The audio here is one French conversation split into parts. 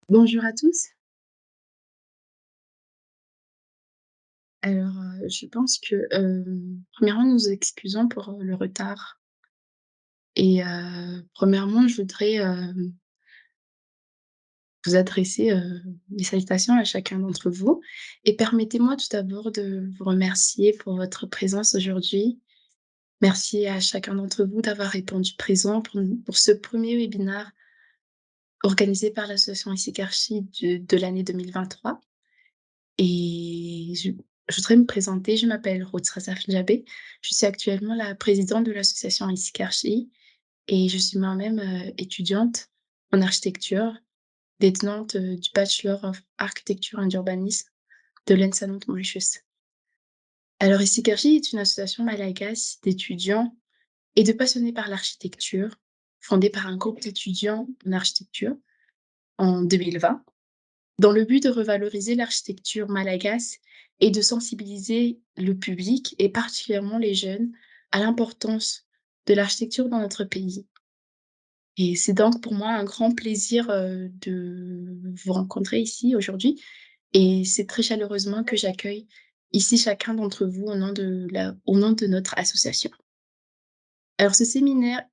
Bonjour à tous. Alors, je pense que, premièrement, nous nous excusons pour, le retard et premièrement, je voudrais, vous adresser, mes salutations à chacun d'entre vous et permettez-moi tout d'abord de vous remercier pour votre présence aujourd'hui. Merci à chacun d'entre vous d'avoir répondu présent pour ce premier webinaire organisé par l'association ICCARCHI de l'année 2023 et je voudrais me présenter. Je m'appelle Ruth Njabé. Je suis actuellement la présidente de l'association ICCARCHI et je suis moi-même, étudiante en architecture, détenante, du Bachelor of Architecture and Urbanism de l'ENSA Nantes Mauritius. Alors ICCARCHI est une association malagache d'étudiants et de passionnés par l'architecture, fondée par un groupe d'étudiants en architecture en 2020, dans le but de revaloriser l'architecture malagasy et de sensibiliser le public, et particulièrement les jeunes, à l'importance de l'architecture dans notre pays. Et c'est donc pour moi un grand plaisir, de vous rencontrer ici aujourd'hui et c'est très chaleureusement que j'accueille ici chacun d'entre vous au nom de notre association. Alors ce séminaire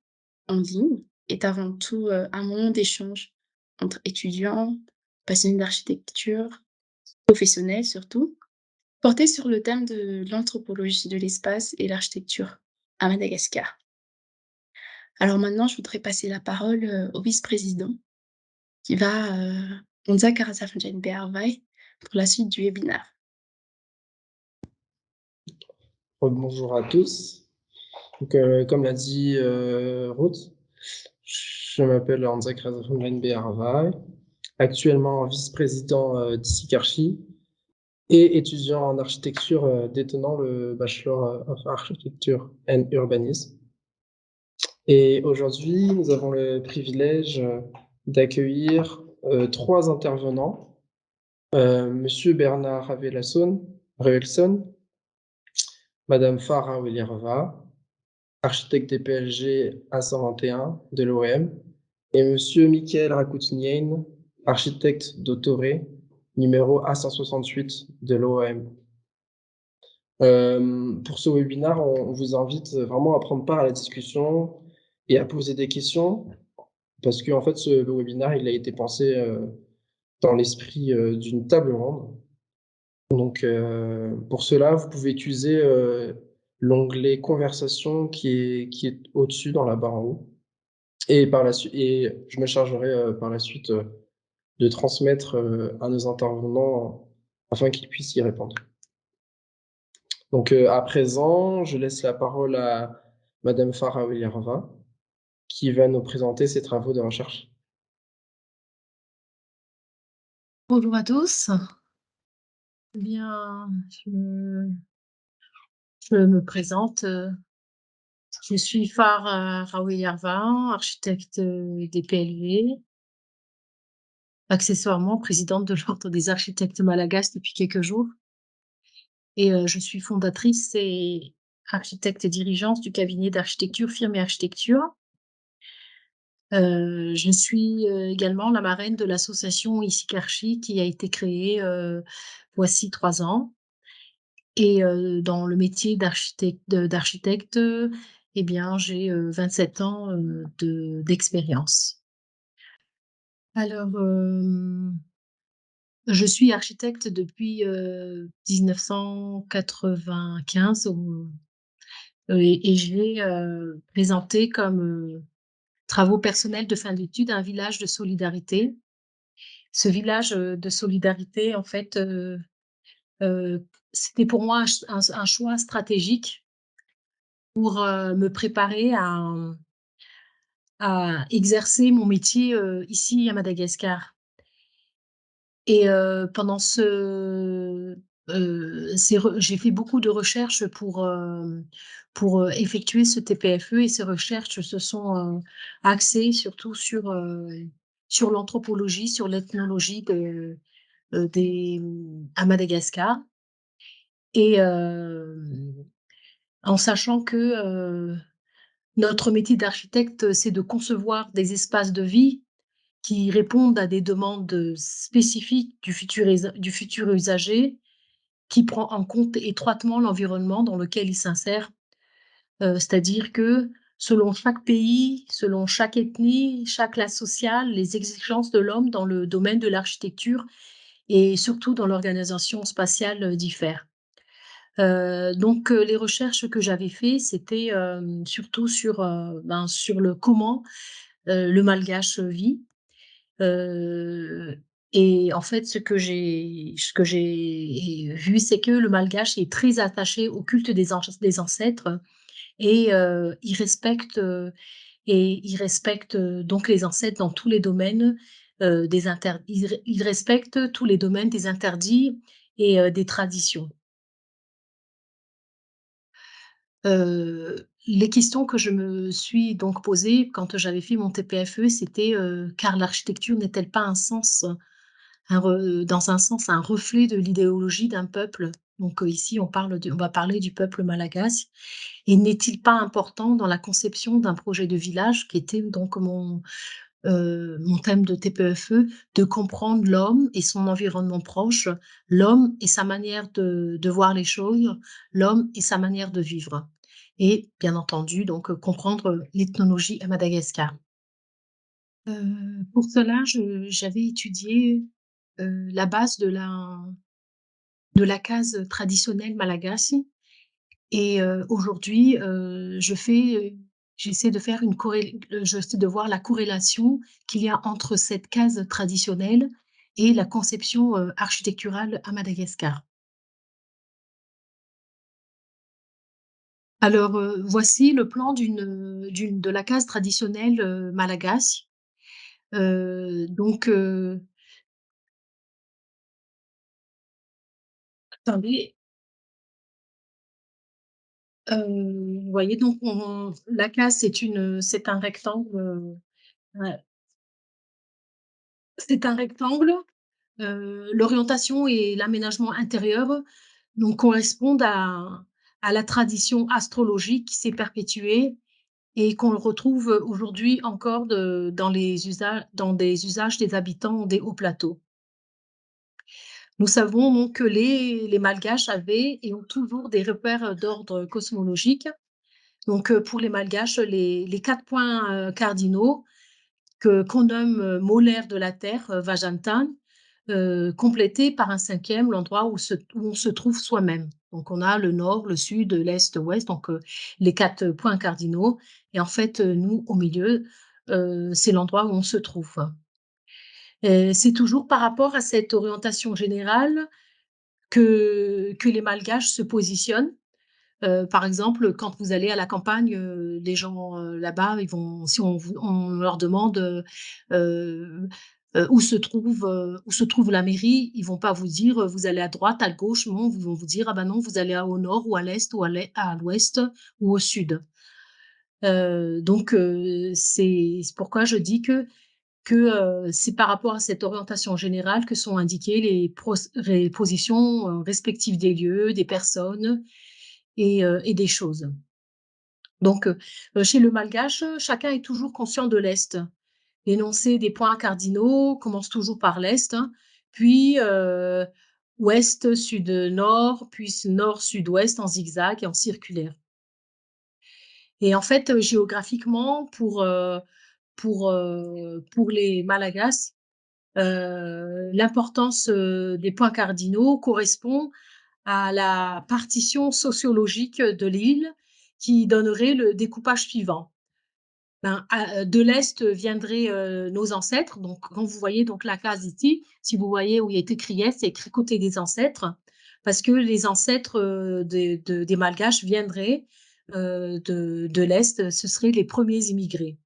en ligne est avant tout, un moment d'échange entre étudiants, passionnés d'architecture, professionnels surtout, porté sur le thème de l'anthropologie de l'espace et l'architecture à Madagascar. Alors maintenant, je voudrais passer la parole, au vice-président qui va, Onza Karasafonjaine Bearvai pour la suite du webinaire. Bonjour à tous. Donc, comme l'a dit Ruth, je m'appelle Hansa Krasafonjaine Bearvai, actuellement vice-président d'ICCARCHI et étudiant en architecture détenant le Bachelor of Architecture and Urbanism. Et aujourd'hui, nous avons le privilège d'accueillir trois intervenants. Monsieur Bernard Ravelson, Madame Farah Welierva, architecte des PLG A121 de l'OM, et Monsieur Michael Rakoutinian, architecte d'Autoré, numéro A168 de l'OM. Pour ce webinaire, on vous invite vraiment à prendre part à la discussion et à poser des questions, parce qu'en fait, le webinaire, il a été pensé dans l'esprit d'une table ronde. Donc, pour cela, vous pouvez utiliser l'onglet Conversation qui est au-dessus dans la barre en haut. Et je me chargerai par la suite de transmettre à nos intervenants afin qu'ils puissent y répondre. Donc, à présent, je laisse la parole à Madame Farah Welierva, qui va nous présenter ses travaux de recherche. Bonjour à tous. Eh bien, je me présente. Je suis Farah Raweyarva, architecte des PLV, accessoirement présidente de l'Ordre des architectes malagasy depuis quelques jours. Et je suis fondatrice et architecte et dirigeante du cabinet d'architecture Firme et Architecture. Je suis également la marraine de l'association ICCARCHI qui a été créée voici 3 ans. Et dans le métier d'architecte, eh bien, j'ai 27 ans d'expérience. Alors, je suis architecte depuis 1995 et j'ai présenté comme travaux personnels de fin d'études un village de solidarité. Ce village de solidarité, en fait, c'était pour moi un choix stratégique pour me préparer à exercer mon métier ici à Madagascar. Et pendant j'ai fait beaucoup de recherches pour effectuer ce TPFE, et ces recherches se sont axées surtout sur l'anthropologie, sur l'ethnologie à Madagascar. Et en sachant que notre métier d'architecte, c'est de concevoir des espaces de vie qui répondent à des demandes spécifiques du futur usager, qui prend en compte étroitement l'environnement dans lequel il s'insère. C'est-à-dire que selon chaque pays, selon chaque ethnie, chaque classe sociale, les exigences de l'homme dans le domaine de l'architecture et surtout dans l'organisation spatiale, diffèrent. Donc les recherches que j'avais fait, c'était, surtout sur, sur le comment, le malgache vit. Heu et en fait, ce que j'ai vu, c'est que le malgache est très attaché au culte des ancêtres et il respecte donc les ancêtres dans tous les domaines, des inter il respecte tous les domaines des interdits et des traditions. Les questions que je me suis donc posées quand j'avais fait mon TPFE, c'était, car l'architecture n'est-elle pas dans un sens, un reflet de l'idéologie d'un peuple? Donc, ici on va parler du peuple malagasy et n'est-il pas important dans la conception d'un projet de village qui était donc mon thème de TPFE, de comprendre l'homme et son environnement proche, l'homme et sa manière de voir les choses, l'homme et sa manière de vivre et bien entendu donc comprendre l'ethnologie à Madagascar. Pour cela, je j'avais étudié, la base de la case traditionnelle malagasy et aujourd'hui, j'essaie de faire j'essaie de voir la corrélation qu'il y a entre cette case traditionnelle et la conception, architecturale à Madagascar. Alors, voici le plan de la case traditionnelle, malagasy. Donc, attendez, vous voyez donc la case c'est un rectangle, ouais, c'est un rectangle. L'orientation et l'aménagement intérieur donc correspondent à la tradition astrologique qui s'est perpétuée et qu'on retrouve aujourd'hui encore dans des usages des habitants des hauts plateaux. Nous savons donc que les Malgaches avaient et ont toujours des repères d'ordre cosmologique. Donc, pour les Malgaches, les 4 points, cardinaux qu'on nomme, molaires de la terre, Vajantan, complété par un cinquième, l'endroit où on se trouve soi-même. Donc on a le nord, le sud, l'est, l'ouest, donc les 4 points cardinaux et en fait, nous, au milieu, c'est l'endroit où on se trouve. C'est toujours par rapport à cette orientation générale que les Malgaches se positionnent. Par exemple, quand vous allez à la campagne, les gens, là-bas, ils vont si on leur demande, où se trouve la mairie, ils vont pas vous dire, «Vous allez à droite, à gauche», non, ils vont vous dire: «Ah bah non, vous allez au nord ou à l'est ou à l'ouest ou au sud». Donc c'est pourquoi je dis que c'est par rapport à cette orientation générale que sont indiquées les positions, respectives des lieux, des personnes et des choses. Donc, chez le malgache, chacun est toujours conscient de l'Est. L'énoncé des points cardinaux commence toujours par l'Est, hein, puis, ouest, sud, nord, puis nord, sud-ouest en zigzag et en circulaire. Et en fait, géographiquement, pour les Malagasy, l'importance, des points cardinaux correspond à la partition sociologique de l'île qui donnerait le découpage suivant. De l'est viendraient, nos ancêtres. Donc quand vous voyez donc la case ici, si vous voyez où il est écrit est, c'est écrit côté des ancêtres, parce que les ancêtres, des Malgaches viendraient, de l'est, ce seraient les premiers immigrés.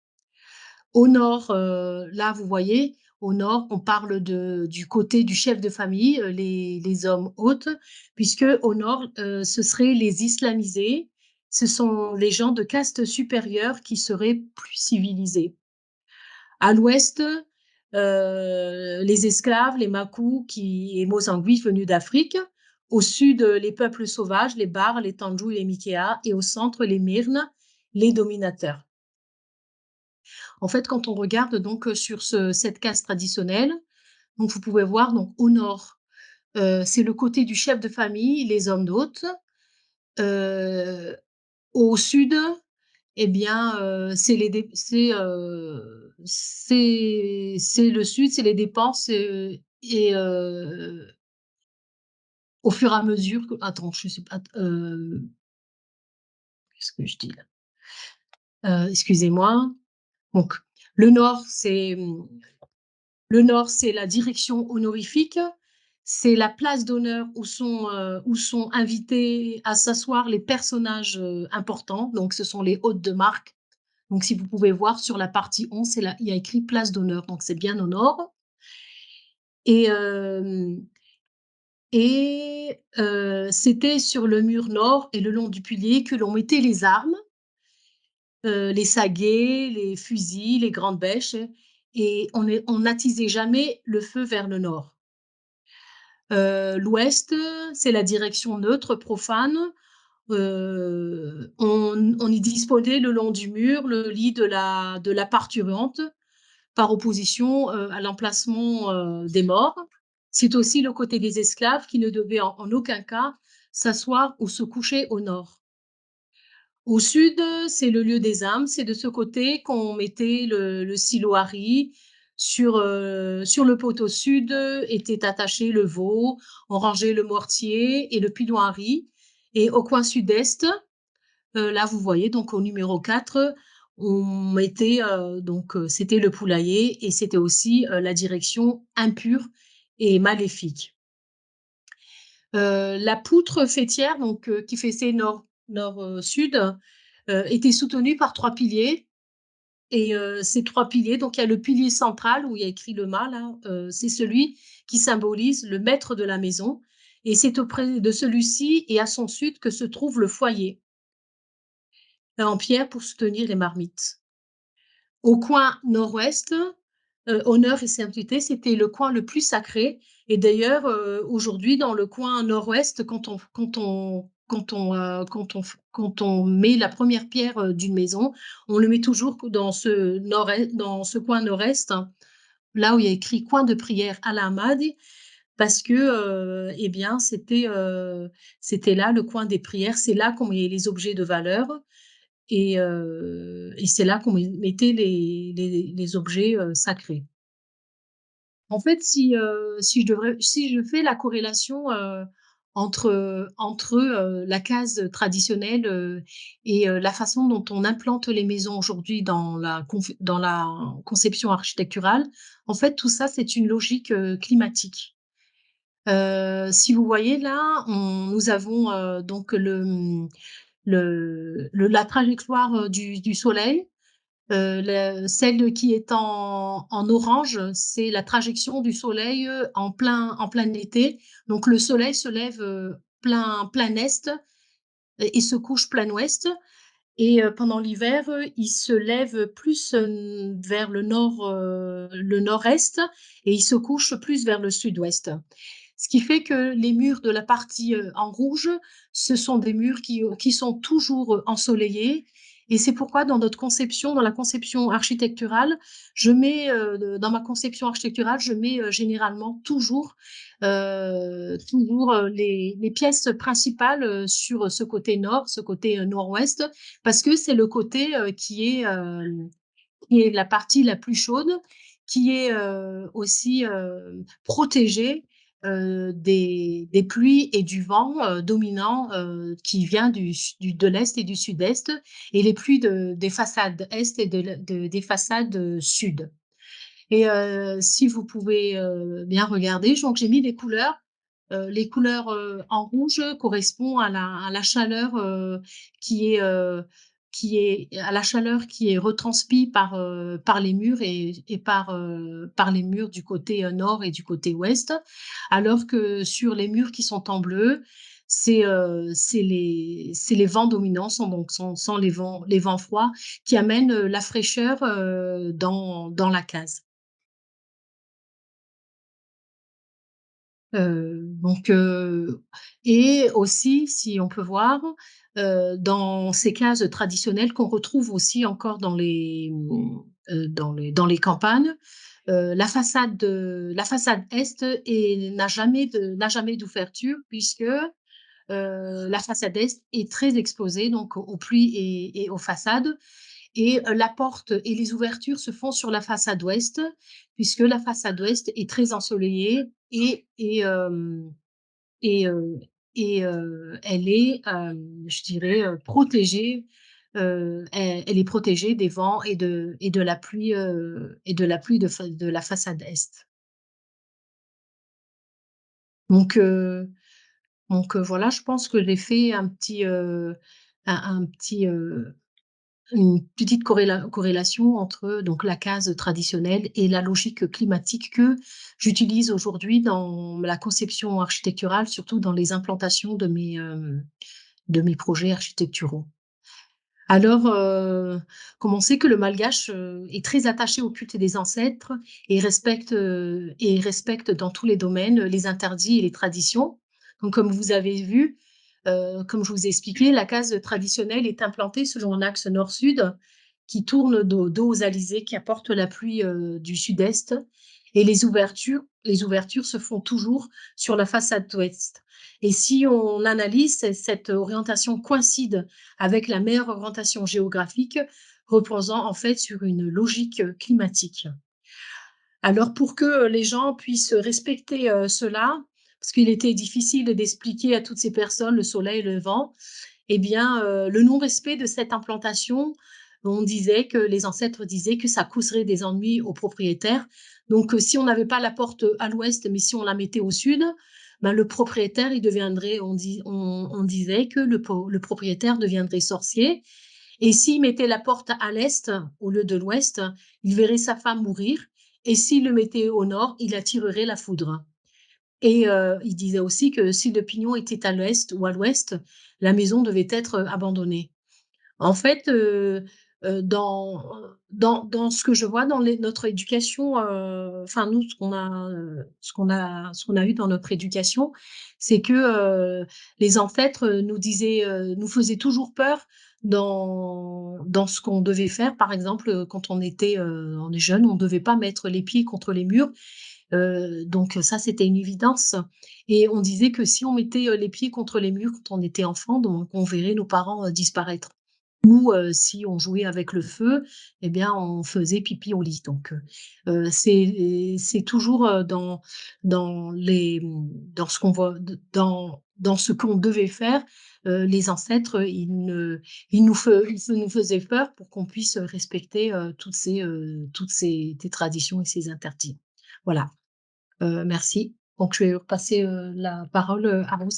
Au nord, là, vous voyez, au nord, on parle du côté du chef de famille, les hommes hôtes, puisque au nord, ce seraient les islamisés. Ce sont les gens de caste supérieure qui seraient plus civilisés. À l'ouest, les esclaves, les Makous et Mozambiques venus d'Afrique. Au sud, les peuples sauvages, les Bars, les Tandjous et les Mikéas. Et au centre, les Myrnes, les dominateurs. En fait, quand on regarde donc, sur cette case traditionnelle, donc vous pouvez voir donc au nord, c'est le côté du chef de famille, les hommes d'hôtes. Heu, Au sud, eh bien, c'est les dép c'est le sud, c'est les dépenses, et au fur et à mesure que attends, je sais pas, qu'est-ce que je dis là? Excusez-moi. Donc le nord, le nord, c'est la direction honorifique, c'est la place d'honneur où sont invités à s'asseoir les personnages, importants, donc ce sont les hôtes de marque. Donc si vous pouvez voir sur la partie 11, c'est là il y a écrit place d'honneur, donc c'est bien au nord. Et c'était sur le mur nord et le long du pilier que l'on mettait les armes, les saguets, les fusils, les grandes bêches, et on n'attisait jamais le feu vers le nord. L'ouest, c'est la direction neutre, profane. On y disposait le long du mur le lit de la parturiente, par opposition, à l'emplacement, des morts. C'est aussi le côté des esclaves qui ne devaient en aucun cas s'asseoir ou se coucher au nord. Au sud, c'est le lieu des âmes. C'est de ce côté qu'on mettait le silo à riz. Sur le poteau sud était attaché le veau. On rangeait le mortier et le pilon à riz. Et au coin sud-est, là, vous voyez, donc au numéro 4, on mettait, donc, c'était le poulailler et c'était aussi la direction impure et maléfique. La poutre faîtière, donc, qui faisait nord-sud, était soutenue par 3 piliers. Et ces 3 piliers, donc il y a le pilier central où il y a écrit le mât là, c'est celui qui symbolise le maître de la maison, et c'est auprès de celui-ci et à son sud que se trouve le foyer, en pierre pour soutenir les marmites. Au coin nord-ouest, honneur et sainteté, c'était le coin le plus sacré. Et d'ailleurs, aujourd'hui, dans le coin nord-ouest, quand on met la première pierre d'une maison, on le met toujours dans ce coin nord-est, hein, là où il y a écrit coin de prière à la Hamadi, parce que, eh bien, c'était là le coin des prières, c'est là qu'on met les objets de valeur, et c'est là qu'on mettait les objets sacrés. En fait, si je fais la corrélation entre la case traditionnelle et la façon dont on implante les maisons aujourd'hui dans la conception architecturale, en fait, tout ça, c'est une logique climatique. Si vous voyez là, nous avons donc la trajectoire du soleil. Celle qui est en orange, c'est la trajection du soleil en plein été. Donc le soleil se lève plein est et se couche plein ouest. Et pendant l'hiver, il se lève plus vers le nord-est, et il se couche plus vers le sud-ouest. Ce qui fait que les murs de la partie en rouge, ce sont des murs qui sont toujours ensoleillés. Et c'est pourquoi dans notre conception, dans la conception architecturale, dans ma conception architecturale, je mets généralement toujours les pièces principales sur ce côté nord, ce côté nord-ouest, parce que c'est le côté qui est la partie la plus chaude, qui est aussi protégée des pluies et du vent dominant qui vient de l'est et du sud-est, et les pluies des façades est et des façades sud. Et si vous pouvez bien regarder, donc j'ai mis des couleurs. Les couleurs en rouge correspondent à la chaleur qui est à la chaleur qui est retransmise par les murs et par les murs du côté nord et du côté ouest, alors que sur les murs qui sont en bleu, c'est les vents dominants, sont les vents froids qui amènent la fraîcheur dans la case. Donc et aussi, si on peut voir, dans ces cases traditionnelles qu'on retrouve aussi encore dans les campagnes. La façade est n'a jamais d'ouverture puisque la façade est très exposée donc aux pluies et aux façades. Et la porte et les ouvertures se font sur la façade ouest, puisque la façade ouest est très ensoleillée et, elle est, je dirais, protégée. Elle est protégée des vents et de la pluie de la façade est. Donc, voilà, je pense que j'ai fait un petit, une petite corrélation entre donc la case traditionnelle et la logique climatique que j'utilise aujourd'hui dans la conception architecturale, surtout dans les implantations de mes projets architecturaux. Alors, comme on sait que le malgache est très attaché au culte des ancêtres et respecte dans tous les domaines les interdits et les traditions. Donc, comme vous avez vu, comme je vous ai expliqué, la case traditionnelle est implantée selon un axe nord-sud qui tourne dos aux alizés qui apportent la pluie du sud-est. Et les ouvertures se font toujours sur la façade ouest. Et si on analyse, cette orientation coïncide avec la meilleure orientation géographique, reposant en fait sur une logique climatique. Alors pour que les gens puissent respecter cela, parce qu'il était difficile d'expliquer à toutes ces personnes le soleil, le vent, eh bien, le non-respect de cette implantation, on disait que les ancêtres disaient que ça causerait des ennuis aux propriétaires. Donc, si on n'avait pas la porte à l'ouest, mais si on la mettait au sud, ben, le propriétaire, il deviendrait, on disait que le propriétaire deviendrait sorcier. Et s'il mettait la porte à l'est au lieu de l'ouest, il verrait sa femme mourir. Et s'il le mettait au nord, il attirerait la foudre. Et il disait aussi que si le pignon était à l'est ou à l'ouest, la maison devait être abandonnée. En fait, dans ce que je vois dans notre éducation, enfin nous, ce qu'on a eu dans notre éducation, c'est que les ancêtres nous disaient, nous faisaient toujours peur dans ce qu'on devait faire. Par exemple, quand on est jeune, on ne devait pas mettre les pieds contre les murs. Donc ça, c'était une évidence. Et on disait que si on mettait les pieds contre les murs quand on était enfant, donc on verrait nos parents disparaître. Ou si on jouait avec le feu, eh bien, on faisait pipi au lit. Donc, c'est toujours dans ce qu'on voit, dans ce qu'on devait faire. Les ancêtres, ils nous faisaient peur pour qu'on puisse respecter toutes ces traditions et ces interdits. Voilà. Merci. Donc, je vais repasser la parole à vous.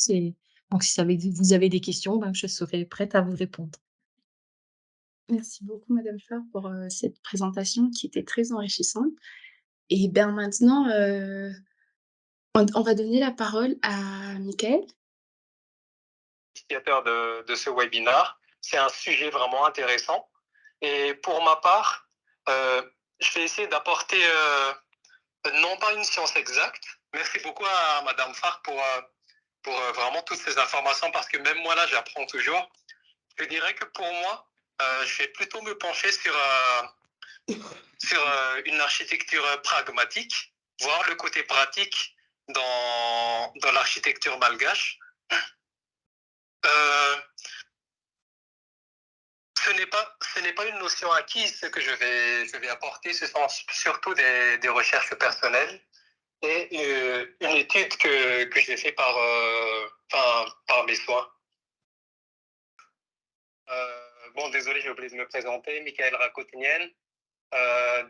Donc, si vous avez des questions, ben, je serai prête à vous répondre. Merci beaucoup madame Fleur pour, cette présentation qui était très enrichissante et ben, maintenant, on va donner la parole à Michaël. Initiateur de ce webinaire. C'est un sujet vraiment intéressant. Et pour ma part, je vais essayer d'apporter non pas une science exacte. Merci beaucoup à Madame Farr pour vraiment toutes ces informations parce que même moi là, j'apprends toujours. Je dirais que pour moi, je vais plutôt me pencher sur une architecture pragmatique, voir le côté pratique dans l'architecture malgache. Ce n'est pas une notion acquise ce que je vais apporter, ce sont surtout des recherches personnelles et une étude que j'ai fait par mes soins. Bon, désolé, j'ai oublié de me présenter. Michaël Rakotinian,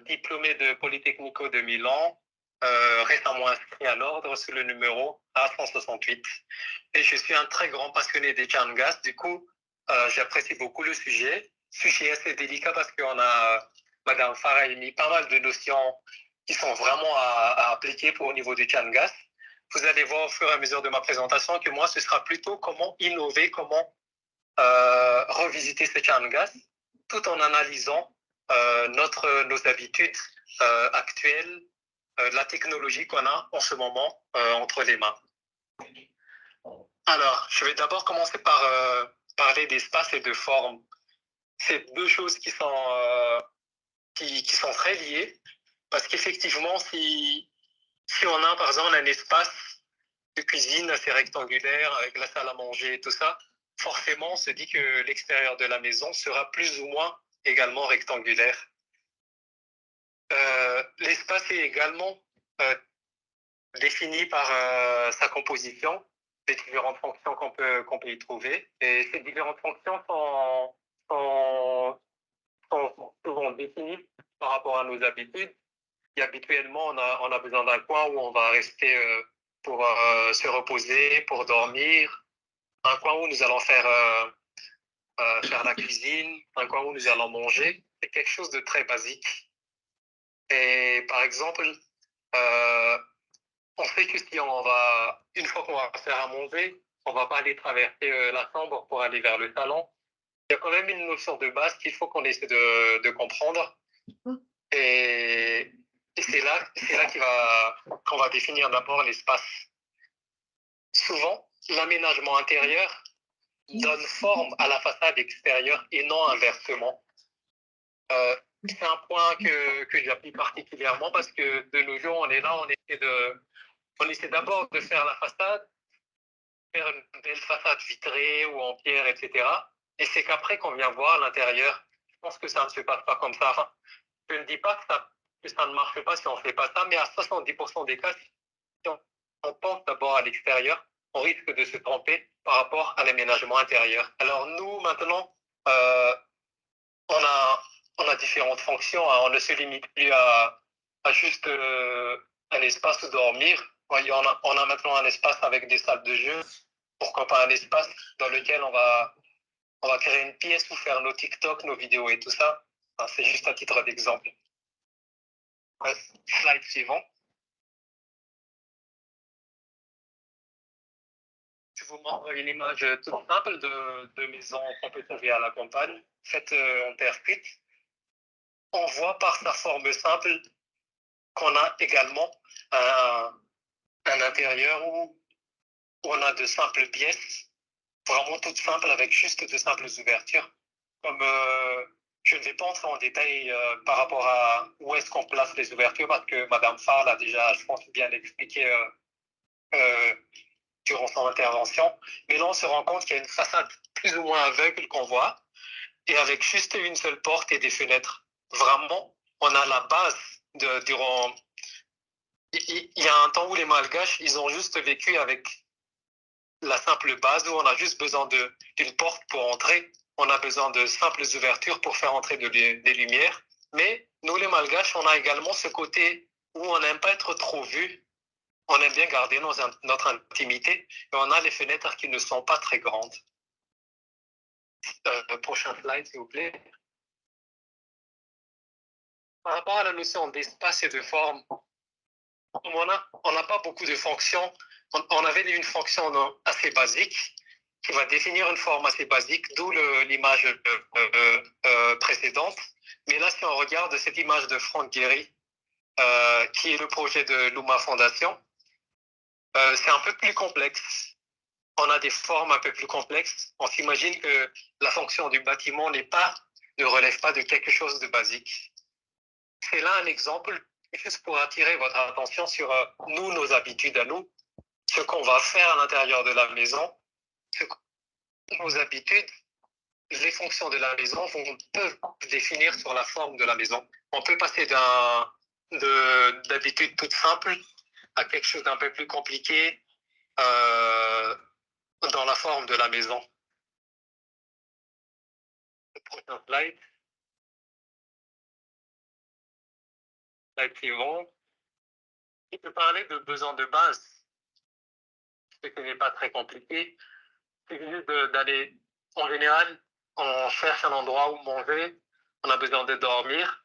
diplômé de Polytechnico de Milan, récemment inscrit à l'ordre sous le numéro A168. Et je suis un très grand passionné des Changas. Du coup, j'apprécie beaucoup le sujet. Sujet assez délicat parce qu'on a, Madame Farr a émis pas mal de notions qui sont vraiment à appliquer au niveau du Changas. Vous allez voir au fur et à mesure de ma présentation que moi, ce sera plutôt comment innover, comment revisiter ce Changas tout en analysant nos habitudes actuelles, la technologie qu'on a en ce moment entre les mains. Alors, je vais d'abord commencer par parler d'espace et de forme. C'est deux choses qui qui sont très liés. Parce qu'effectivement, si on a par exemple un espace de cuisine assez rectangulaire avec la salle à manger et tout ça, forcément, on se dit que l'extérieur de la maison sera plus ou moins également rectangulaire. L'espace est également défini par sa composition, les différentes fonctions qu'on peut y trouver. Et ces différentes fonctions sont souvent définies par rapport à nos habitudes. Et habituellement, on a besoin d'un coin où on va rester pour se reposer, pour dormir, un coin où nous allons faire la cuisine, un coin où nous allons manger. C'est quelque chose de très basique. Et par exemple, on sait que si une fois qu'on va faire à manger, on va pas aller traverser la chambre pour aller vers le salon. Il y a quand même une notion de base qu'il faut qu'on essaie de comprendre. Et c'est là qu'on va définir d'abord l'espace. Souvent, l'aménagement intérieur donne forme à la façade extérieure et non inversement. C'est un point que j'appuie particulièrement parce que de nos jours, on est là, on essaie d'abord de faire la façade, faire une belle façade vitrée ou en pierre, etc. Et c'est qu'après qu'on vient voir l'intérieur. Je pense que ça ne se passe pas comme ça. Enfin, je ne dis pas que ça ne marche pas si on ne fait pas ça, mais à 70% des cas, si on pense d'abord à l'extérieur, on risque de se tromper par rapport à l'aménagement intérieur. Alors nous, maintenant, on a différentes fonctions. Hein. On ne se limite plus à juste un espace où dormir. On a maintenant un espace avec des salles de jeu. Pourquoi pas un espace dans lequel on va créer une pièce où faire nos TikTok, nos vidéos et tout ça. Enfin, c'est juste à titre d'exemple. Ouais, slide suivant. Je vous montre une image toute simple de maison qu'on peut trouver à la campagne, faite en terre cuite. On voit par sa forme simple qu'on a également un intérieur où on a de simples pièces, vraiment toutes simples avec juste de simples ouvertures. Comme je ne vais pas entrer en détail par rapport à où est-ce qu'on place les ouvertures parce que Madame Fall a déjà, je pense, bien expliqué durant son intervention. Mais là, on se rend compte qu'il y a une façade plus ou moins aveugle qu'on voit et avec juste une seule porte et des fenêtres. Vraiment, on a la base durant. Il y a un temps où les Malgaches, ils ont juste vécu avec la simple base où on a juste besoin d'une porte pour entrer. On a besoin de simples ouvertures pour faire entrer des lumières. Mais nous, les Malgaches, on a également ce côté où on n'aime pas être trop vu. On aime bien garder notre intimité. Et on a les fenêtres qui ne sont pas très grandes. Prochain slide, s'il vous plaît. Par rapport à la notion d'espace et de forme, on n'a pas beaucoup de fonctions. On avait une fonction assez basique qui va définir une forme assez basique, d'où l'image précédente. Mais là, si on regarde cette image de Franck Gehry, qui est le projet de l'Ouma Fondation, c'est un peu plus complexe. On a des formes un peu plus complexes. On s'imagine que la fonction du bâtiment ne relève pas de quelque chose de basique. C'est là un exemple, juste pour attirer votre attention sur nos habitudes à nous, ce qu'on va faire à l'intérieur de la maison, nos habitudes, les fonctions de la maison peuvent définir sur la forme de la maison. On peut passer d'habitudes toutes simples à quelque chose d'un peu plus compliqué dans la forme de la maison. Le prochain slide. Slide suivant. Il peut parler de besoins de base, ce qui n'est pas très compliqué. C'est juste d'aller, en général, on cherche un endroit où manger, on a besoin de dormir.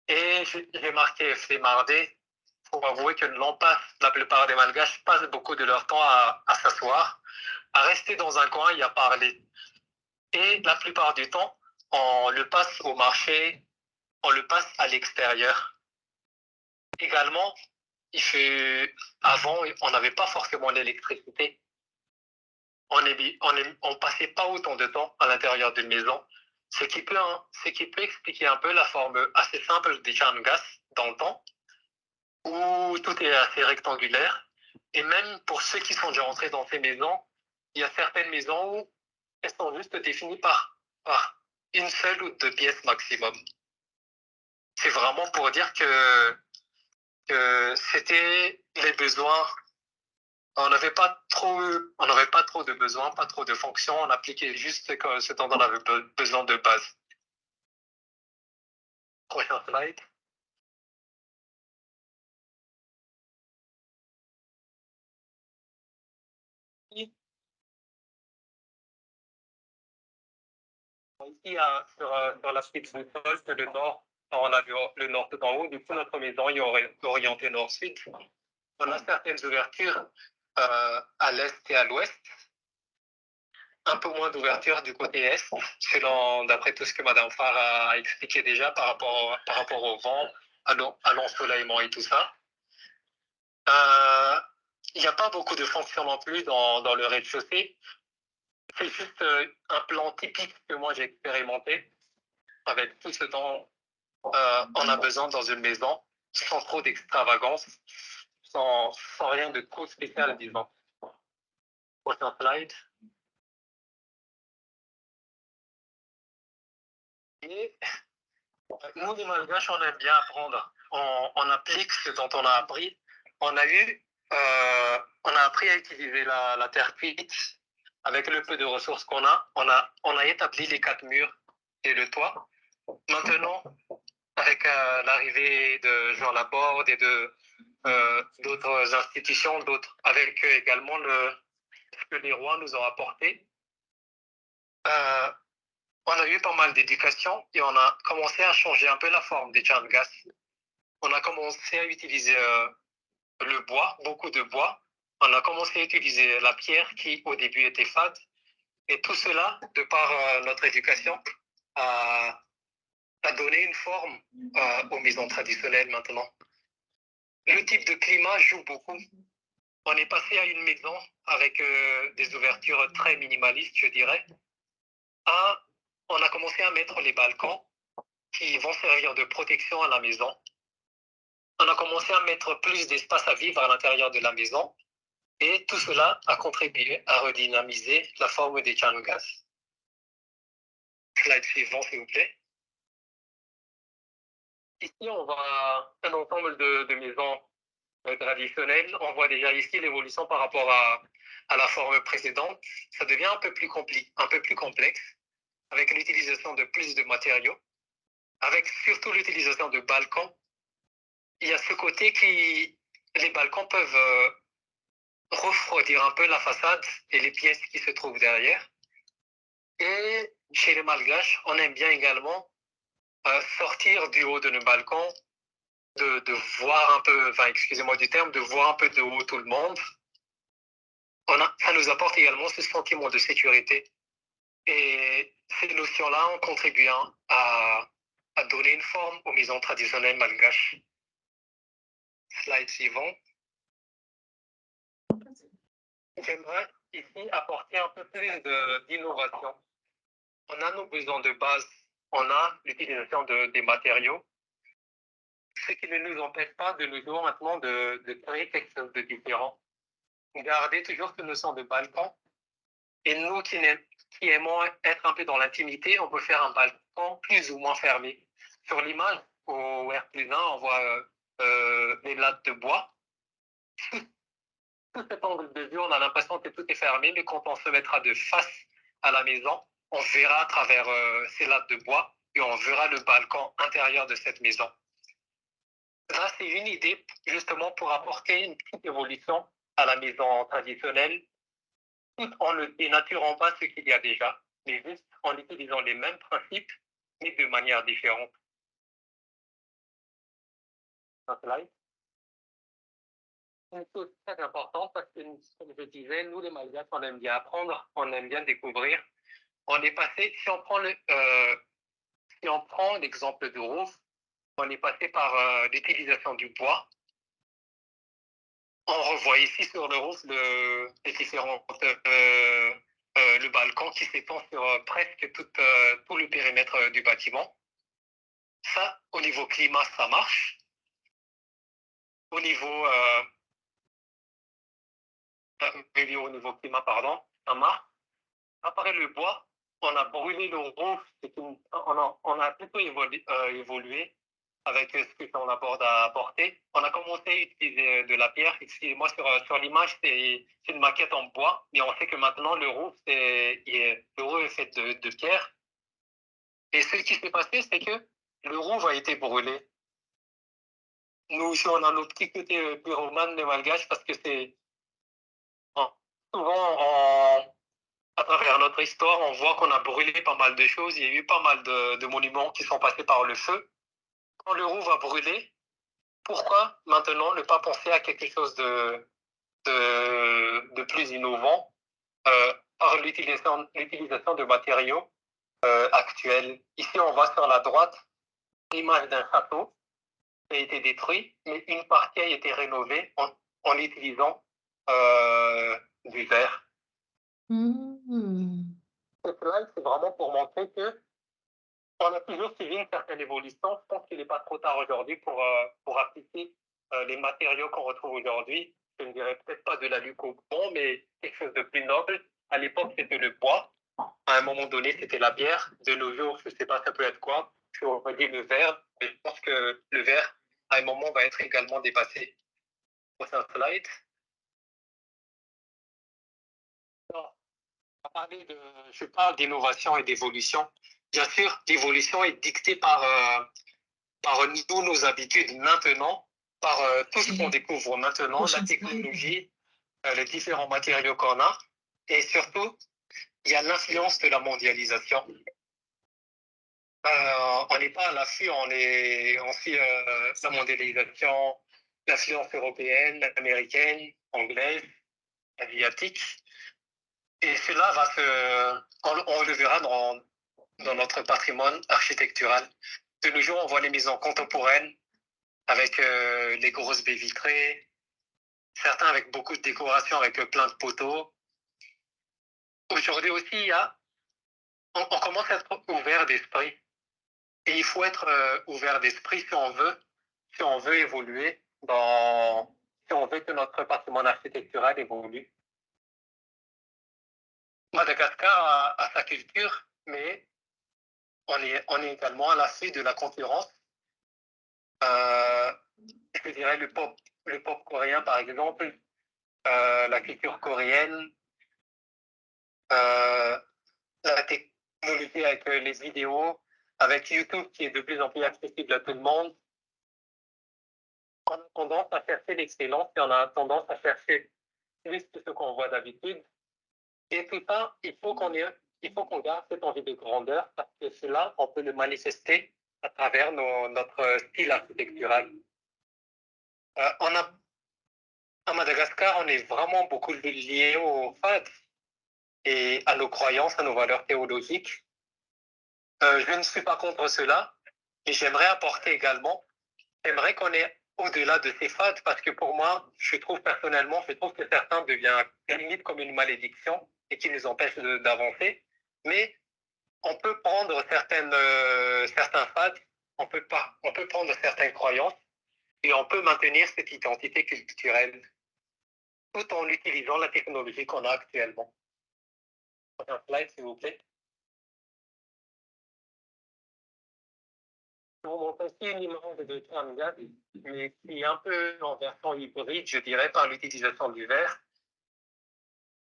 Et j'ai marqué flemmardé. Il faut avouer que la plupart des Malgaches passent beaucoup de leur temps à s'asseoir, à rester dans un coin et à parler. Et la plupart du temps, on le passe au marché, on le passe à l'extérieur. Également, avant, on n'avait pas forcément l'électricité. On passait pas autant de temps à l'intérieur d'une maison. ce qui peut expliquer un peu la forme assez simple des Changas dans le temps, où tout est assez rectangulaire. Et même pour ceux qui sont déjà entrés dans ces maisons, il y a certaines maisons où elles sont juste définies par une seule ou deux pièces maximum. C'est vraiment pour dire que c'était les besoins. On n'avait pas trop de besoins, pas trop de fonctions. On appliquait juste ce dont on avait besoin de base. Prochain slide. Ici, sur la suite du sol, c'est le nord. On a vu le nord tout en haut. Du coup, notre maison est orientée nord-sud. On a certaines ouvertures à l'est et à l'ouest. Un peu moins d'ouverture du côté est, d'après tout ce que Madame Farr a expliqué déjà par rapport au vent, à l'ensoleillement et tout ça. Il n'y a pas beaucoup de fonctions non plus dans le rez-de-chaussée. C'est juste un plan typique que moi j'ai expérimenté avec tout ce dont on a besoin dans une maison, sans trop d'extravagance, sans rien de trop spécial, disons. Prochain slide. Et nous, les Malgaches, on aime bien apprendre. On applique ce dont on a appris. On a appris à utiliser la terre cuite avec le peu de ressources qu'on a. On a établi les 4 murs et le toit. Maintenant, avec l'arrivée de Jean Laborde et d'autres institutions, avec également ce que les rois nous ont apporté, on a eu pas mal d'éducation et on a commencé à changer un peu la forme des Changas. On a commencé à utiliser le bois, beaucoup de bois. On a commencé à utiliser la pierre qui au début était fade. Et tout cela, de par notre éducation, a donné une forme aux maisons traditionnelles maintenant. Le type de climat joue beaucoup. On est passé à une maison avec des ouvertures très minimalistes, je dirais. On a commencé à mettre les balcons qui vont servir de protection à la maison. On a commencé à mettre plus d'espace à vivre à l'intérieur de la maison. Et tout cela a contribué à redynamiser la forme des Changas. Slide suivant, s'il vous plaît. Ici, on voit un ensemble de maisons traditionnelles. On voit déjà ici l'évolution par rapport à la forme précédente. Ça devient un peu plus complexe, avec l'utilisation de plus de matériaux, avec surtout l'utilisation de balcons. Il y a ce côté les balcons peuvent refroidir un peu la façade et les pièces qui se trouvent derrière. Et chez les Malgaches, on aime bien également sortir du haut de nos balcons, de voir un peu, enfin excusez-moi du terme, de voir un peu de haut tout le monde. Ça nous apporte également ce sentiment de sécurité. Et ces notions-là ont contribué à donner une forme aux maisons traditionnelles malgaches. Slide suivant. J'aimerais ici apporter un peu plus d'innovation. On a nos besoins de base, on a l'utilisation des matériaux, ce qui ne nous empêche pas de nos jours maintenant de créer quelque chose de différent. Garder toujours ce notion de balcon. Et nous qui aimons être un peu dans l'intimité, on peut faire un balcon plus ou moins fermé. Sur l'image, au R+1, on voit des lattes de bois. Tout cet angle de vue, on a l'impression que tout est fermé, mais quand on se mettra de face à la maison, on verra à travers ces lattes de bois et on verra le balcon intérieur de cette maison. Là, c'est une idée justement pour apporter une petite évolution à la maison traditionnelle, tout en ne dénaturant pas ce qu'il y a déjà, mais juste en utilisant les mêmes principes, mais de manière différente. Un slide. Une chose très importante, parce que, comme je disais, nous les Malgaches, on aime bien apprendre, on aime bien découvrir. On est passé, si on prend l'exemple du roof, on est passé par l'utilisation du bois. On revoit ici sur le roof les différentes le balcon qui s'étend sur presque tout le périmètre du bâtiment. Ça, au niveau climat, ça marche. Au niveau, au niveau climat, pardon, ça marche. Après le bois, on a brûlé le roof, on a plutôt évolué avec ce qu'on aborde à apporter. On a commencé à utiliser de la pierre. Excusez-moi, sur l'image, c'est une maquette en bois, mais on sait que maintenant, le roof est fait de pierre. Et ce qui s'est passé, c'est que le roof a été brûlé. Nous aussi, on a notre petit côté pyromane, les malgaches, parce que c'est souvent, à travers notre histoire, on voit qu'on a brûlé pas mal de choses. Il y a eu pas mal de monuments qui sont passés par le feu. Quand le roof va brûler, pourquoi maintenant ne pas penser à quelque chose de plus innovant par l'utilisation de matériaux actuels? Ici, on voit sur la droite l'image d'un château qui a été détruit, mais une partie a été rénovée en utilisant du verre. Ce slide, c'est vraiment pour montrer que on a toujours suivi une certaine évolution. Je pense qu'il n'est pas trop tard aujourd'hui pour appliquer les matériaux qu'on retrouve aujourd'hui. Je ne dirais peut-être pas de l'alu-coton, mais quelque chose de plus noble. À l'époque, c'était le bois. À un moment donné, c'était la bière. De nos jours, je ne sais pas ça peut être quoi. Je aurais dit le verre, mais je pense que le verre, à un moment, va être également dépassé. Prochain slide. Je parle d'innovation et d'évolution. Bien sûr, l'évolution est dictée par nous, nos habitudes maintenant, par tout ce qu'on découvre maintenant, la technologie, les différents matériaux qu'on a, et surtout, il y a l'influence de la mondialisation. On n'est pas à l'affût, on suit la mondialisation, l'influence européenne, américaine, anglaise, asiatique, et cela on le verra dans notre patrimoine architectural. De nos jours, on voit les maisons contemporaines avec les grosses baies vitrées, certains avec beaucoup de décoration, avec plein de poteaux. Aujourd'hui aussi, on commence à être ouvert d'esprit. Et il faut être ouvert d'esprit si on veut évoluer, si on veut que notre patrimoine architectural évolue. Madagascar a sa culture, mais on est également à l'affût de la concurrence. Je dirais le pop coréen, par exemple, la culture coréenne, la technologie avec les vidéos, avec YouTube qui est de plus en plus accessible à tout le monde. On a tendance à chercher l'excellence et on a tendance à chercher plus que ce qu'on voit d'habitude. Et tout ça, il faut qu'on garde cette envie de grandeur parce que cela, on peut le manifester à travers notre style architectural. À Madagascar, on est vraiment beaucoup lié au fad et à nos croyances, à nos valeurs théologiques. Je ne suis pas contre cela, mais j'aimerais apporter également, j'aimerais qu'on est au-delà de ces fads parce que pour moi, je trouve que certains deviennent limite comme une malédiction et qui nous empêchent d'avancer. Mais on peut prendre certains fads, on peut prendre certaines croyances et on peut maintenir cette identité culturelle tout en utilisant la technologie qu'on a actuellement. Prochain slide, s'il vous plaît. Je vous montre aussi une image de Tramgad, mais qui est un peu en version hybride, je dirais, par l'utilisation du verre.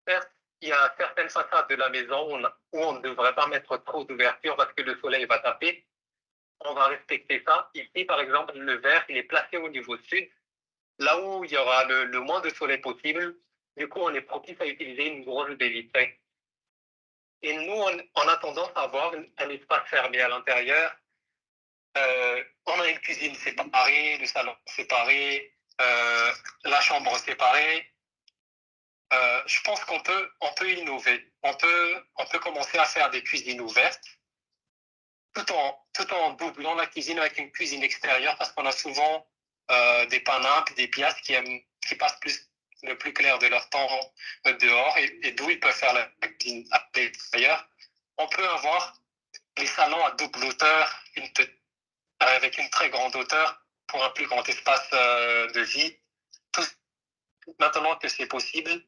Certes, il y a certaines façades de la maison où on ne devrait pas mettre trop d'ouverture parce que le soleil va taper. On va respecter ça. Ici, par exemple, le verre, il est placé au niveau sud, là où il y aura le moins de soleil possible. Du coup, on est propice à utiliser une grosse baie vitrée. Et nous, on a tendance à avoir un espace fermé à l'intérieur. On a une cuisine séparée, le salon séparé, la chambre séparée. Je pense qu'on peut innover. On peut commencer à faire des cuisines ouvertes tout en doublant la cuisine avec une cuisine extérieure parce qu'on a souvent des panins et des pièces qui passent plus le plus clair de leur temps dehors et d'où ils peuvent faire la cuisine à l'extérieur. On peut avoir les salons à double hauteur, avec une très grande hauteur pour un plus grand espace de vie. Tout, maintenant que c'est possible,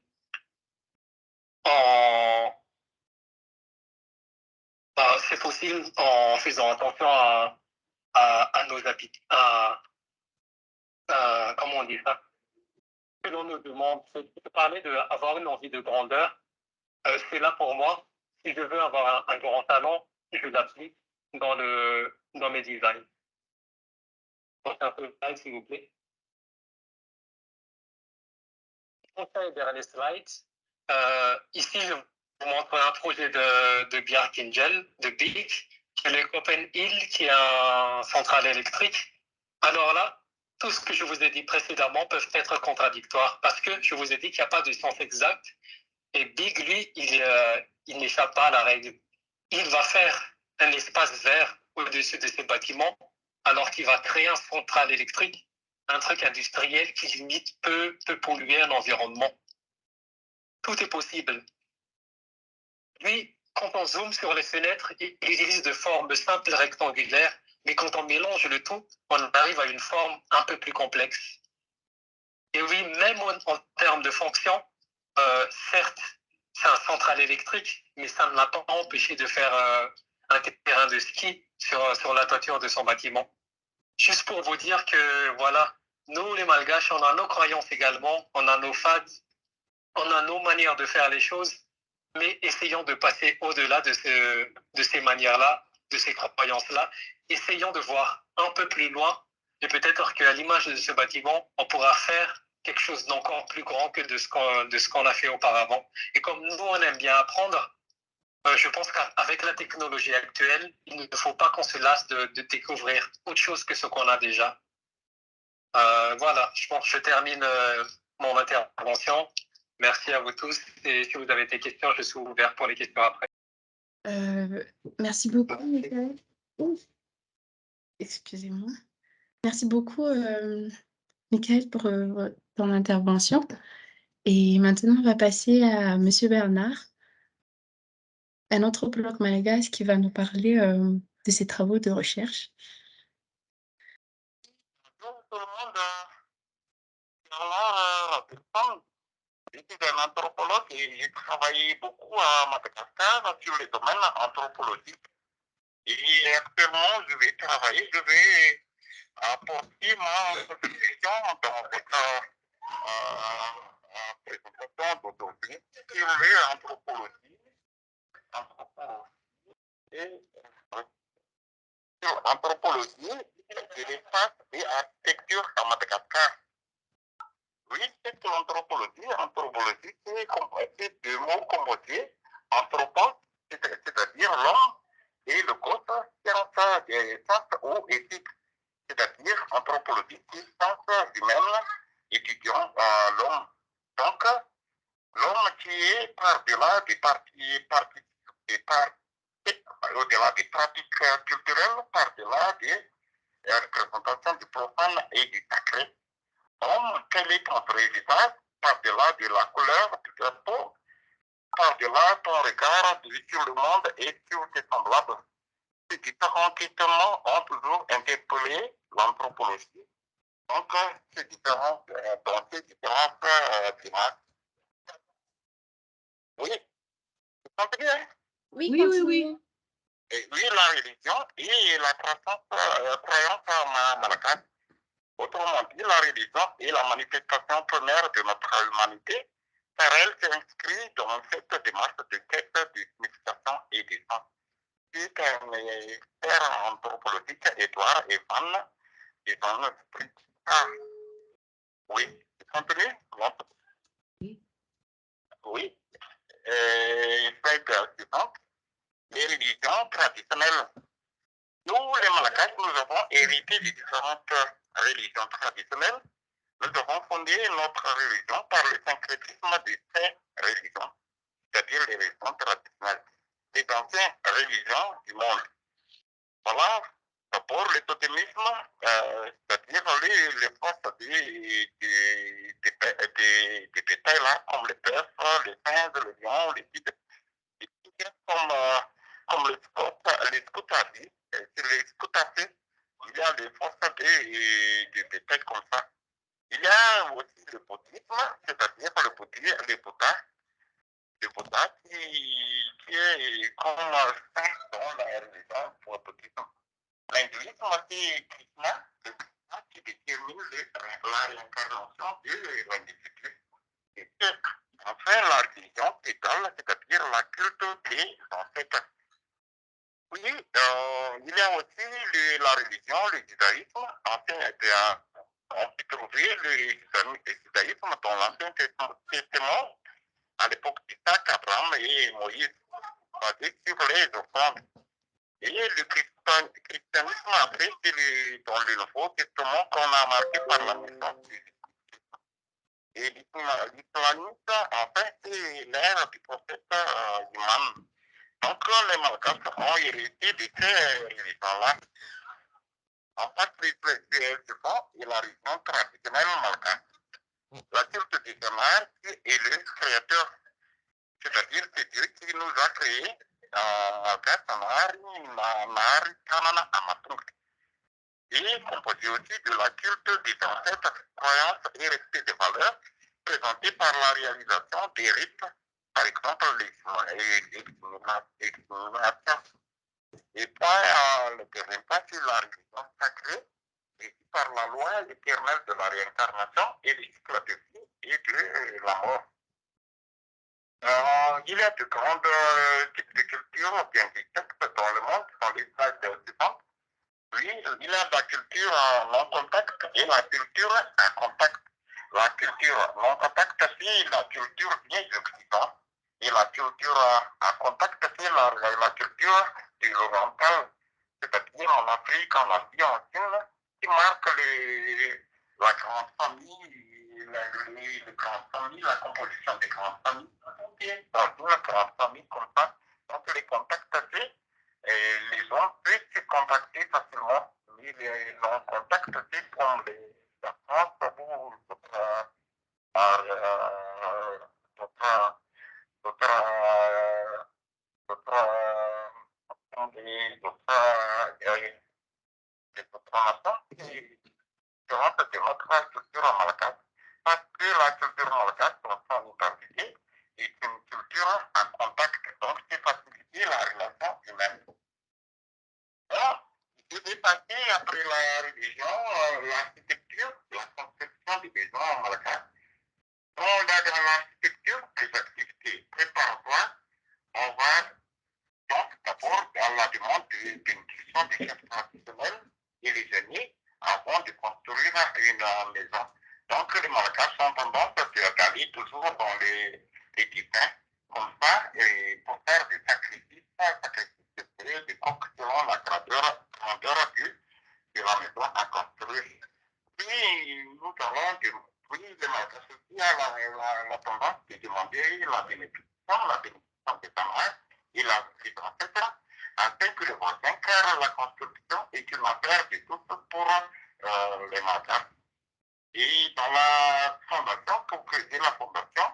c'est possible en faisant attention à nos habitudes, comment on dit ça, que l'on nous demande, c'est parler d'avoir une envie de grandeur. C'est là pour moi, si je veux avoir un grand talent, je l'applique dans mes designs. Donc un peu slide, s'il vous plaît. Conseil dernier slide. Ici, je vous montre un projet de Bjarkingel, de BIC, qui est le Copenhill, qui est un centrale électrique. Alors là, tout ce que je vous ai dit précédemment peut être contradictoire parce que je vous ai dit qu'il n'y a pas de sens exact. Et Big, lui, il n'échappe pas à la règle. Il va faire un espace vert au-dessus de ses bâtiments alors qu'il va créer un centrale électrique, un truc industriel qui limite peut polluer un environnement. Tout est possible. Lui, quand on zoome sur les fenêtres, il utilise de formes simples rectangulaires, mais quand on mélange le tout, on arrive à une forme un peu plus complexe. Et oui, même en termes de fonction, certes, c'est un central électrique, mais ça ne l'a pas empêché de faire un terrain de ski sur la toiture de son bâtiment. Juste pour vous dire que, voilà, nous, les Malgaches, on a nos croyances également, on a nos fads, on a nos manières de faire les choses, mais essayons de passer au-delà de ces manières-là, de ces croyances-là. Essayons de voir un peu plus loin et peut-être qu'à l'image de ce bâtiment, on pourra faire quelque chose d'encore plus grand que de ce qu'on a fait auparavant. Et comme nous, on aime bien apprendre, je pense qu'avec la technologie actuelle, il ne faut pas qu'on se lasse de découvrir autre chose que ce qu'on a déjà. Voilà, je pense que je termine mon intervention. Merci à vous tous. Et si vous avez des questions, je suis ouvert pour les questions après. Merci beaucoup, Michael. Excusez-moi. Merci beaucoup, Michael, pour ton intervention. Et maintenant, on va passer à Monsieur Bernard, un anthropologue malgache qui va nous parler de ses travaux de recherche. Bonjour tout le monde. Alors, je suis un anthropologue et j'ai travaillé beaucoup à Madagascar sur les domaines anthropologiques. Et actuellement, je vais apporter ma contribution dans votre présentation d'aujourd'hui sur l'anthropologie et sur l'anthropologie de l'espace et architecture à Madagascar. Oui, c'est l'anthropologie. L'anthropologie, c'est composé de mots composés. Anthropos, c'est-à-dire l'homme, et le cos, science des sciences ou éthique, c'est-à-dire anthropologie, c'est sciences humaines étudiant l'homme. Donc, l'homme qui est par-delà au-delà des pratiques culturelles, par-delà des représentations du profane et du sacré. Homme, quel est ton président par-delà de la couleur de ta peau, par-delà ton regard sur le monde et sur tes semblables. Ces différents questionnements ont toujours interpellé l'anthropologie. Donc, ces différentes démarches. Oui, vous comprenez? Oui, Oui, oui, oui. Et oui, la religion et la croyance malgache. Autrement dit, la religion est la manifestation première de notre humanité, car elle s'inscrit dans cette démarche de quête de signification et de sens. C'est un expert anthropologique, Edouard Evan, et son esprit. Oui, vous comprenez? Oui. Slide suivante. Les religions traditionnelles. Nous, les Malagasy, nous avons hérité des différentes religions traditionnelles. Nous avons fondé notre religion par le syncrétisme de ces religions, c'est-à-dire les religions traditionnelles, les anciennes religions du monde. Voilà, d'abord le totémisme, c'est-à-dire les forces de des bétails là, comme les bœufs, les singes, les lions, les tigres, comme, les scouts a dit, c'est les scouts a fait, il y a des forces de bétail comme ça. Il y a aussi le bouddhisme, c'est-à-dire le Bouddha qui est comme saint dans la religion pour le bouddhisme. L'hindouisme, c'est Krishna, le Krishna qui détermine la réincarnation de l'individu. Et que, enfin, la religion égale, c'est-à-dire la culte des ancêtres. Oui, il y a aussi la religion, le judaïsme. On peut trouver le judaïsme dans l'Ancien Testament à l'époque d'Isaac, Abraham et Moïse, basé sur les offrandes. Et le christianisme, après, c'est dans le Nouveau Testament qu'on a marqué par la naissance du Christ. Et l'islamisme, en fait, c'est l'ère du prophète Imam. Donc, les Malgaches ont hérité de ces religions-là. En fait, ce sont la religion traditionnelle malgache. La culte du Seigneur qui est le créateur, c'est-à-dire c'est Dieu qui nous a créés en malgache, Nari, Kanana, Amatung. Et composé aussi de la culte des ancêtres, croyances et respect des valeurs présentées par la réalisation des rites, par exemple l'exhumation. Et puis, le deuxième point, c'est la religion sacrée, et par la loi éternelle de la réincarnation et des cycles de vie et de la mort. Il y a de grandes types de cultures bien distinctes dans le monde, dans les plages suivantes. Oui, il y a la culture non contact et la culture à contact. La culture non contact, c'est la culture vieille d'Occident. Et la culture à contact, c'est la culture de l'oriental, c'est-à-dire en Afrique, en Asie, en Chine, qui marque la grande famille, la composition des grandes familles. Dans une grande famille comme ça, donc les contacts, c'est les gens peuvent se contacter facilement, mais les non-contacts, c'est comme la France ou d'autres nations qui rentrent de notre culture malgache. Parce que la culture malgache, dans son identité, est une culture en contact, donc c'est faciliter la relation humaine. Alors, je vais passer après la religion, l'architecture, la conception des maisons malgaches. Dans l'architecture, les activités préparatoires, on va donc d'abord dans la demande de bénédiction des chefs traditionnels et les aînés avant de construire une maison. Donc les Malgaches ont tendance d'aller toujours dans les dessins comme ça et pour faire des sacrifices des coques selon la grandeur de la maison à construire. Puis nous allons, puis les Malgaches aussi ont la tendance de demander la bénédiction des tamars et la ancêtre afin que le voisin car la construction est une affaire de tous pour les Malgaches. Et dans la fondation, pour créer la fondation,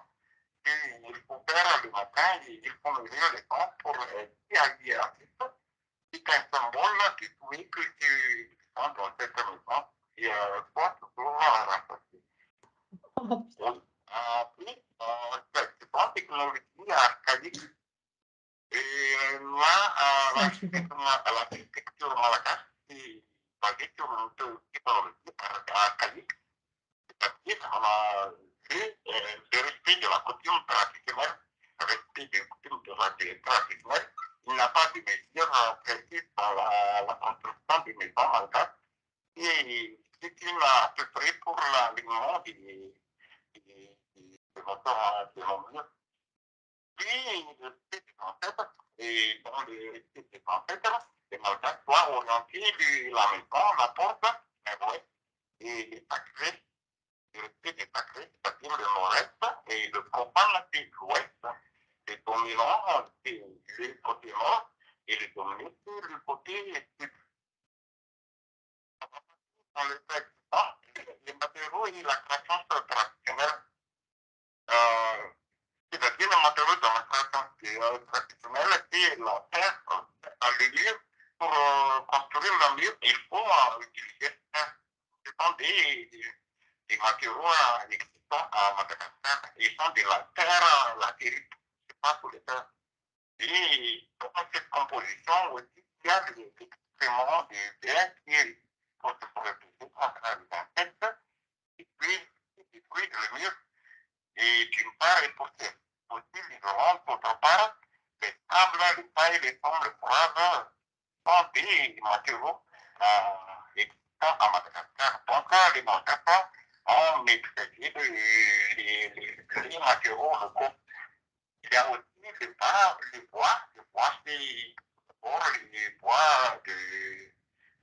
il faut faire le matin et il faut lever les temps pour qui a dit artiste. C'est un symbole qui dit que tu es dans cette maison et soit toujours renforcé. Puis, c'est une technologie archaïque. Et là, l'architecture malgache est basée sur une technologie archaïque, c'est-à-dire on a vu le respect de la coutume traditionnelle, le respect des coutumes traditionnelles. Il n'y a pas de mesure précise dans la construction des maisons malgaches. Et c'est une à peu près pour l'alignement de notre mur. Puis, le site ancêtre, et dans le site ancêtre, les Malgaches doivent orienter la maison, la porte, vers l'ouest, et les sacrés, le site est sacré, c'est-à-dire le nord-est, et le profane, c'est l'ouest. Les dominants, c'est le côté nord, et les dominés, c'est le côté sud. Dans le texte, les matériaux et la croissance traditionnelle le matériau dans la création traditionnelle, c'est la terre, le mur. Pour construire le mur, il faut utiliser ça. Ce sont des matériaux existants à Madagascar. Ils sont de la terre latérite, c'est pas pour les terres. Et dans cette composition aussi, il y a des excréments de verre qui pour se protéger contre les insectes qui détruisent le mur. Et d'une part, et pour ces aussi l'isolant, d'autre part, les sables, les pailles, les pommes, les poivres sont des matériaux existants à Madagascar. Donc, les Madagascar ont maîtrisé les matériaux locaux. Il y a aussi les bois, c'est pour les bois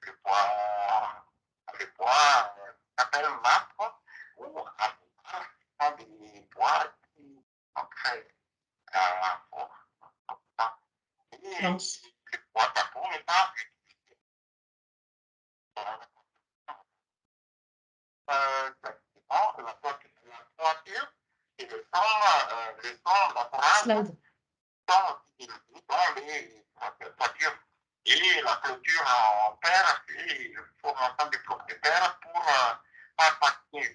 le bois, le bois s'appelle marbre ou avocat, sont des bois qui sont très forts. Et Mince. le bois tabou n'est pas utilisé la toiture et le son laboral Slide. sont utilisés dans les toitures. Et la clôture en terre, c'est une formation de blocs de terre pour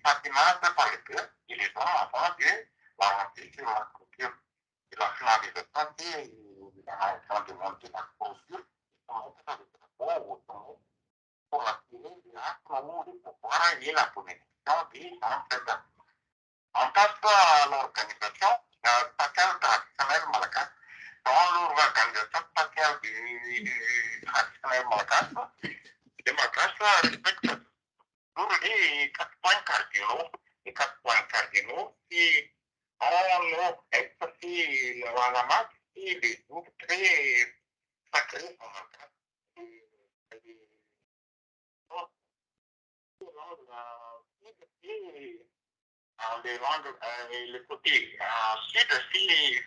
patinage par les pieds et les hommes avant de l'avancer sur la clôture. Et la finalisation, c'est avant de monter la clôture, ils sont montés dans le drapeau au sommet pour attirer les astronomes de pouvoir et la bénédiction des ancêtres. On passe à l'organisation spatiale traditionnelle malgache. Dans l'organisation spatiale traditionnelle malgache, les Malgaches respectent tous les 4 points cardinaux. Les 4 points cardinaux, c'est en est aussi la marque et des groupes très sacrés en malgache. Les langues, le côté sud,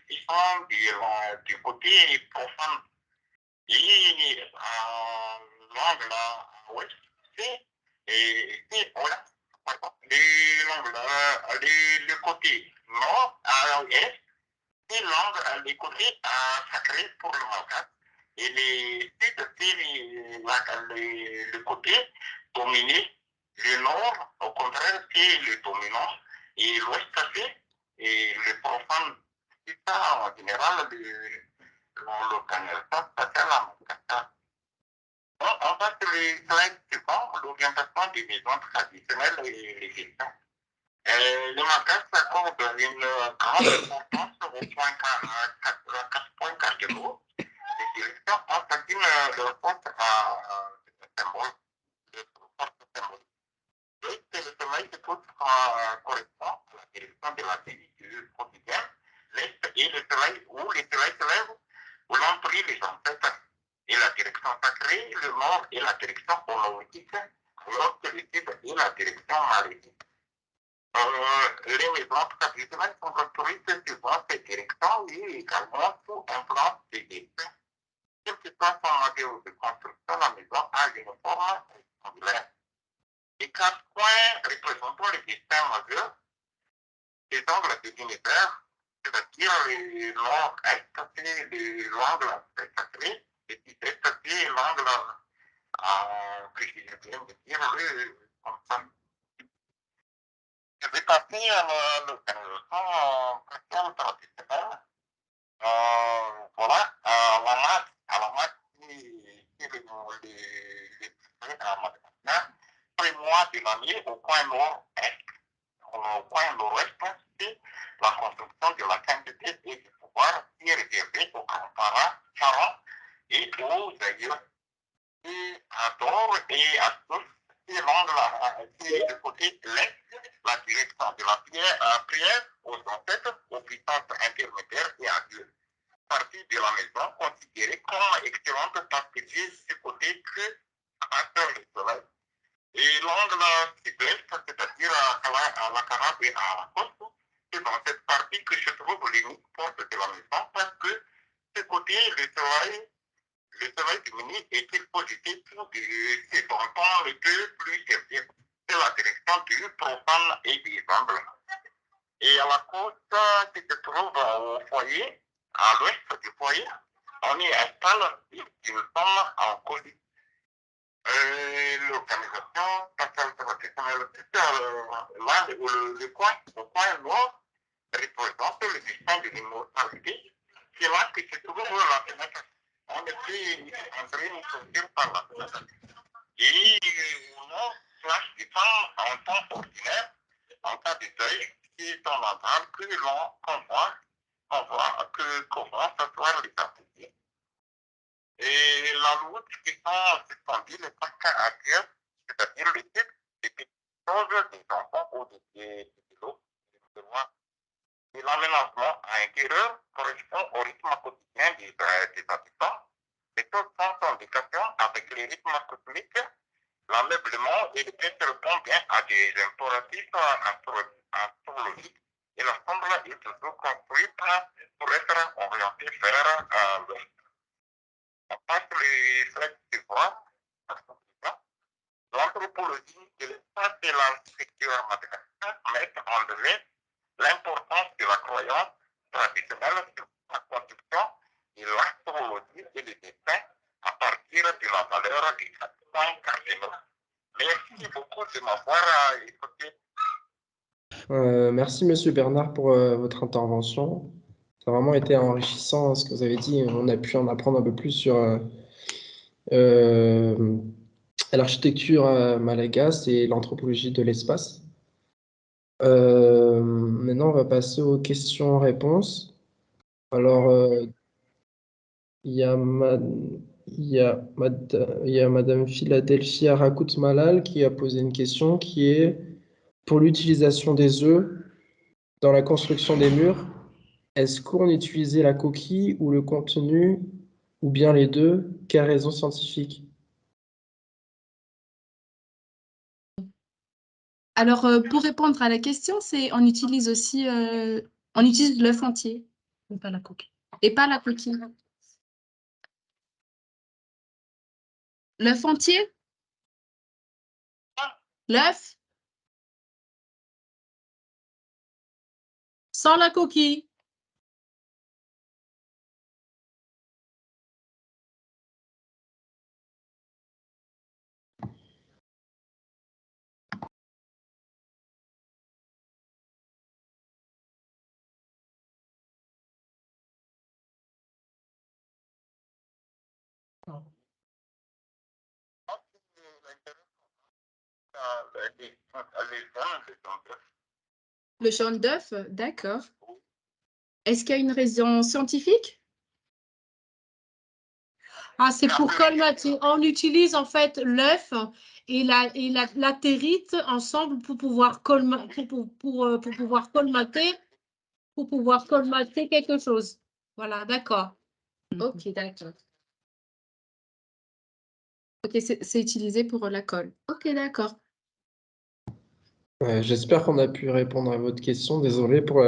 ils sont du côté profane. Et langue là, ouest, voilà, les langues là, le côté nord à est, c'est langue, les côtés sacrés pour le malgache. Et les sud, c'est le côté dominé. Le nord, au contraire, c'est le dominant. Et l'ouest, c'est le profane. C'est ça, en général, l'organisation spatiale à Madagascar. On passe les slides suivants, l'orientation des maisons traditionnelles et les gestions. Le Madagascar accorde une grande importance aux 4 points cardinaux. Les directions ont chacune leur propre symbole. C'est le soleil qui correspond à la direction de la vie du quotidien, l'est et le soleil où le soleil se lève, où l'on prie les ancêtres. Et la direction sacrée, le nord et la direction honorifique, alors que le sud est la direction maléfique. Les maisons traditionnelles sont construites suivant ces directions et également sous un plan de dessin. Quel que soit son matériau de construction, la maison a une forme rectangulaire. Les 4 points représentant les destins majeurs, les angles de l'univers, c'est-à-dire les nord-est, c'est l'angle sacré, et sud-est, c'est l'angle que je viens de dire, le constant. Je vais passer à l'organisation spatiale traditionnelle. Voilà, la masse, c'est les à Madagascar. Tous mois de l'année, au point nord-est, au point nord-ouest, c'est la construction de la quantité et du pouvoir qui est réservée aux grands-parents, parents et aux aïeux. Et à tort et à tous, c'est le côté l'est, la direction de la prière aux ancêtres, aux puissances intermédiaires et à Dieu. Partie de la maison considérée comme excellente parce que Dieu du côté que passe le soleil. Et l'angle sud-est, c'est-à-dire à la Carabe et à la côte, c'est dans cette partie que se trouve l'unique porte de la maison parce que ce côté, le soleil diminue et qu'il faut jeter tout de ses frontons le peu plus servir. C'est la direction du profane et du humble. Et à la côte qui se trouve au foyer, à l'ouest du foyer, on y installe une femme en colis. L'organisation sociale professionnelle, là, le coin noir représente le destin de l'immortalité. C'est là que se trouve la fenêtre. On ne peut entrer ni sortir par la fenêtre. Et on flash des femmes en temps ordinaire, en cas de deuil, qui sont normales, que l'on convoie, que commence à voir les parties. Et la loi qui sont suspendues les sacs à terre, c'est-à-dire le type des petites choses des enfants ou des lots de loi. Et l'aménagement à l'intérieur correspond au rythme quotidien des habitants. Les choses sont en indication avec les rythmes cosmiques, l'ameublement et le texte répond bien à des impératifs astrologiques. Et l'ensemble est toujours construite pour être orienté vers l'ouest. On passe les traits du voir, l'anthropologie de l'espace et l'architecture madagascar mettent en relief l'importance de la croyance traditionnelle sur la construction et l'astrologie et le destin à partir de la valeur des 4 points cardinaux. Merci beaucoup de m'avoir écouté. Merci, Monsieur Bernard, pour votre intervention. Ça a vraiment été enrichissant ce que vous avez dit. On a pu en apprendre un peu plus sur l'architecture malagasy et l'anthropologie de l'espace. Maintenant, on va passer aux questions-réponses. Alors, il y a, il y a Madame Philadelphia Rakout-Malal qui a posé une question qui est pour l'utilisation des œufs dans la construction des murs, est-ce qu'on utilisait la coquille ou le contenu ou bien les deux? Quelle raison scientifique? Alors, pour répondre à la question, on utilise aussi on utilise l'œuf entier, Et pas la coquille. et pas la coquille. L'œuf entier? L'œuf? Sans la coquille. Le jaune d'œuf, d'accord. Est-ce qu'il y a une raison scientifique? Ah, c'est pour colmater. On utilise en fait l'œuf et la terrine ensemble pour pouvoir colmater quelque chose. Voilà, d'accord. Ok, d'accord. Ok, c'est utilisé pour la colle. Ok, d'accord. J'espère qu'on a pu répondre à votre question. Désolé pour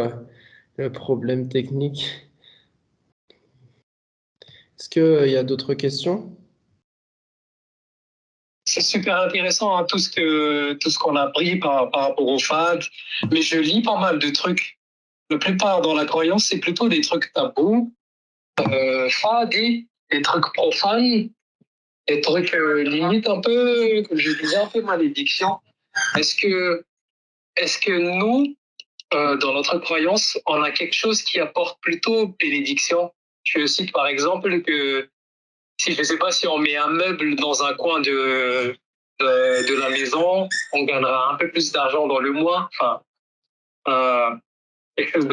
le problème technique. Est-ce qu'il y a d'autres questions? C'est super intéressant, hein, tout ce qu'on a appris par rapport aux fades. Mais je lis pas mal de trucs. La plupart dans la croyance, c'est plutôt des trucs tabous, fades, des trucs profanes, des trucs limite un peu, comme je disais, un peu malédiction. Est-ce que nous, dans notre croyance, on a quelque chose qui apporte plutôt bénédiction? Je cite par exemple que si je ne sais pas si on met un meuble dans un coin de la maison, on gagnera un peu plus d'argent dans le mois. Enfin, quelque chose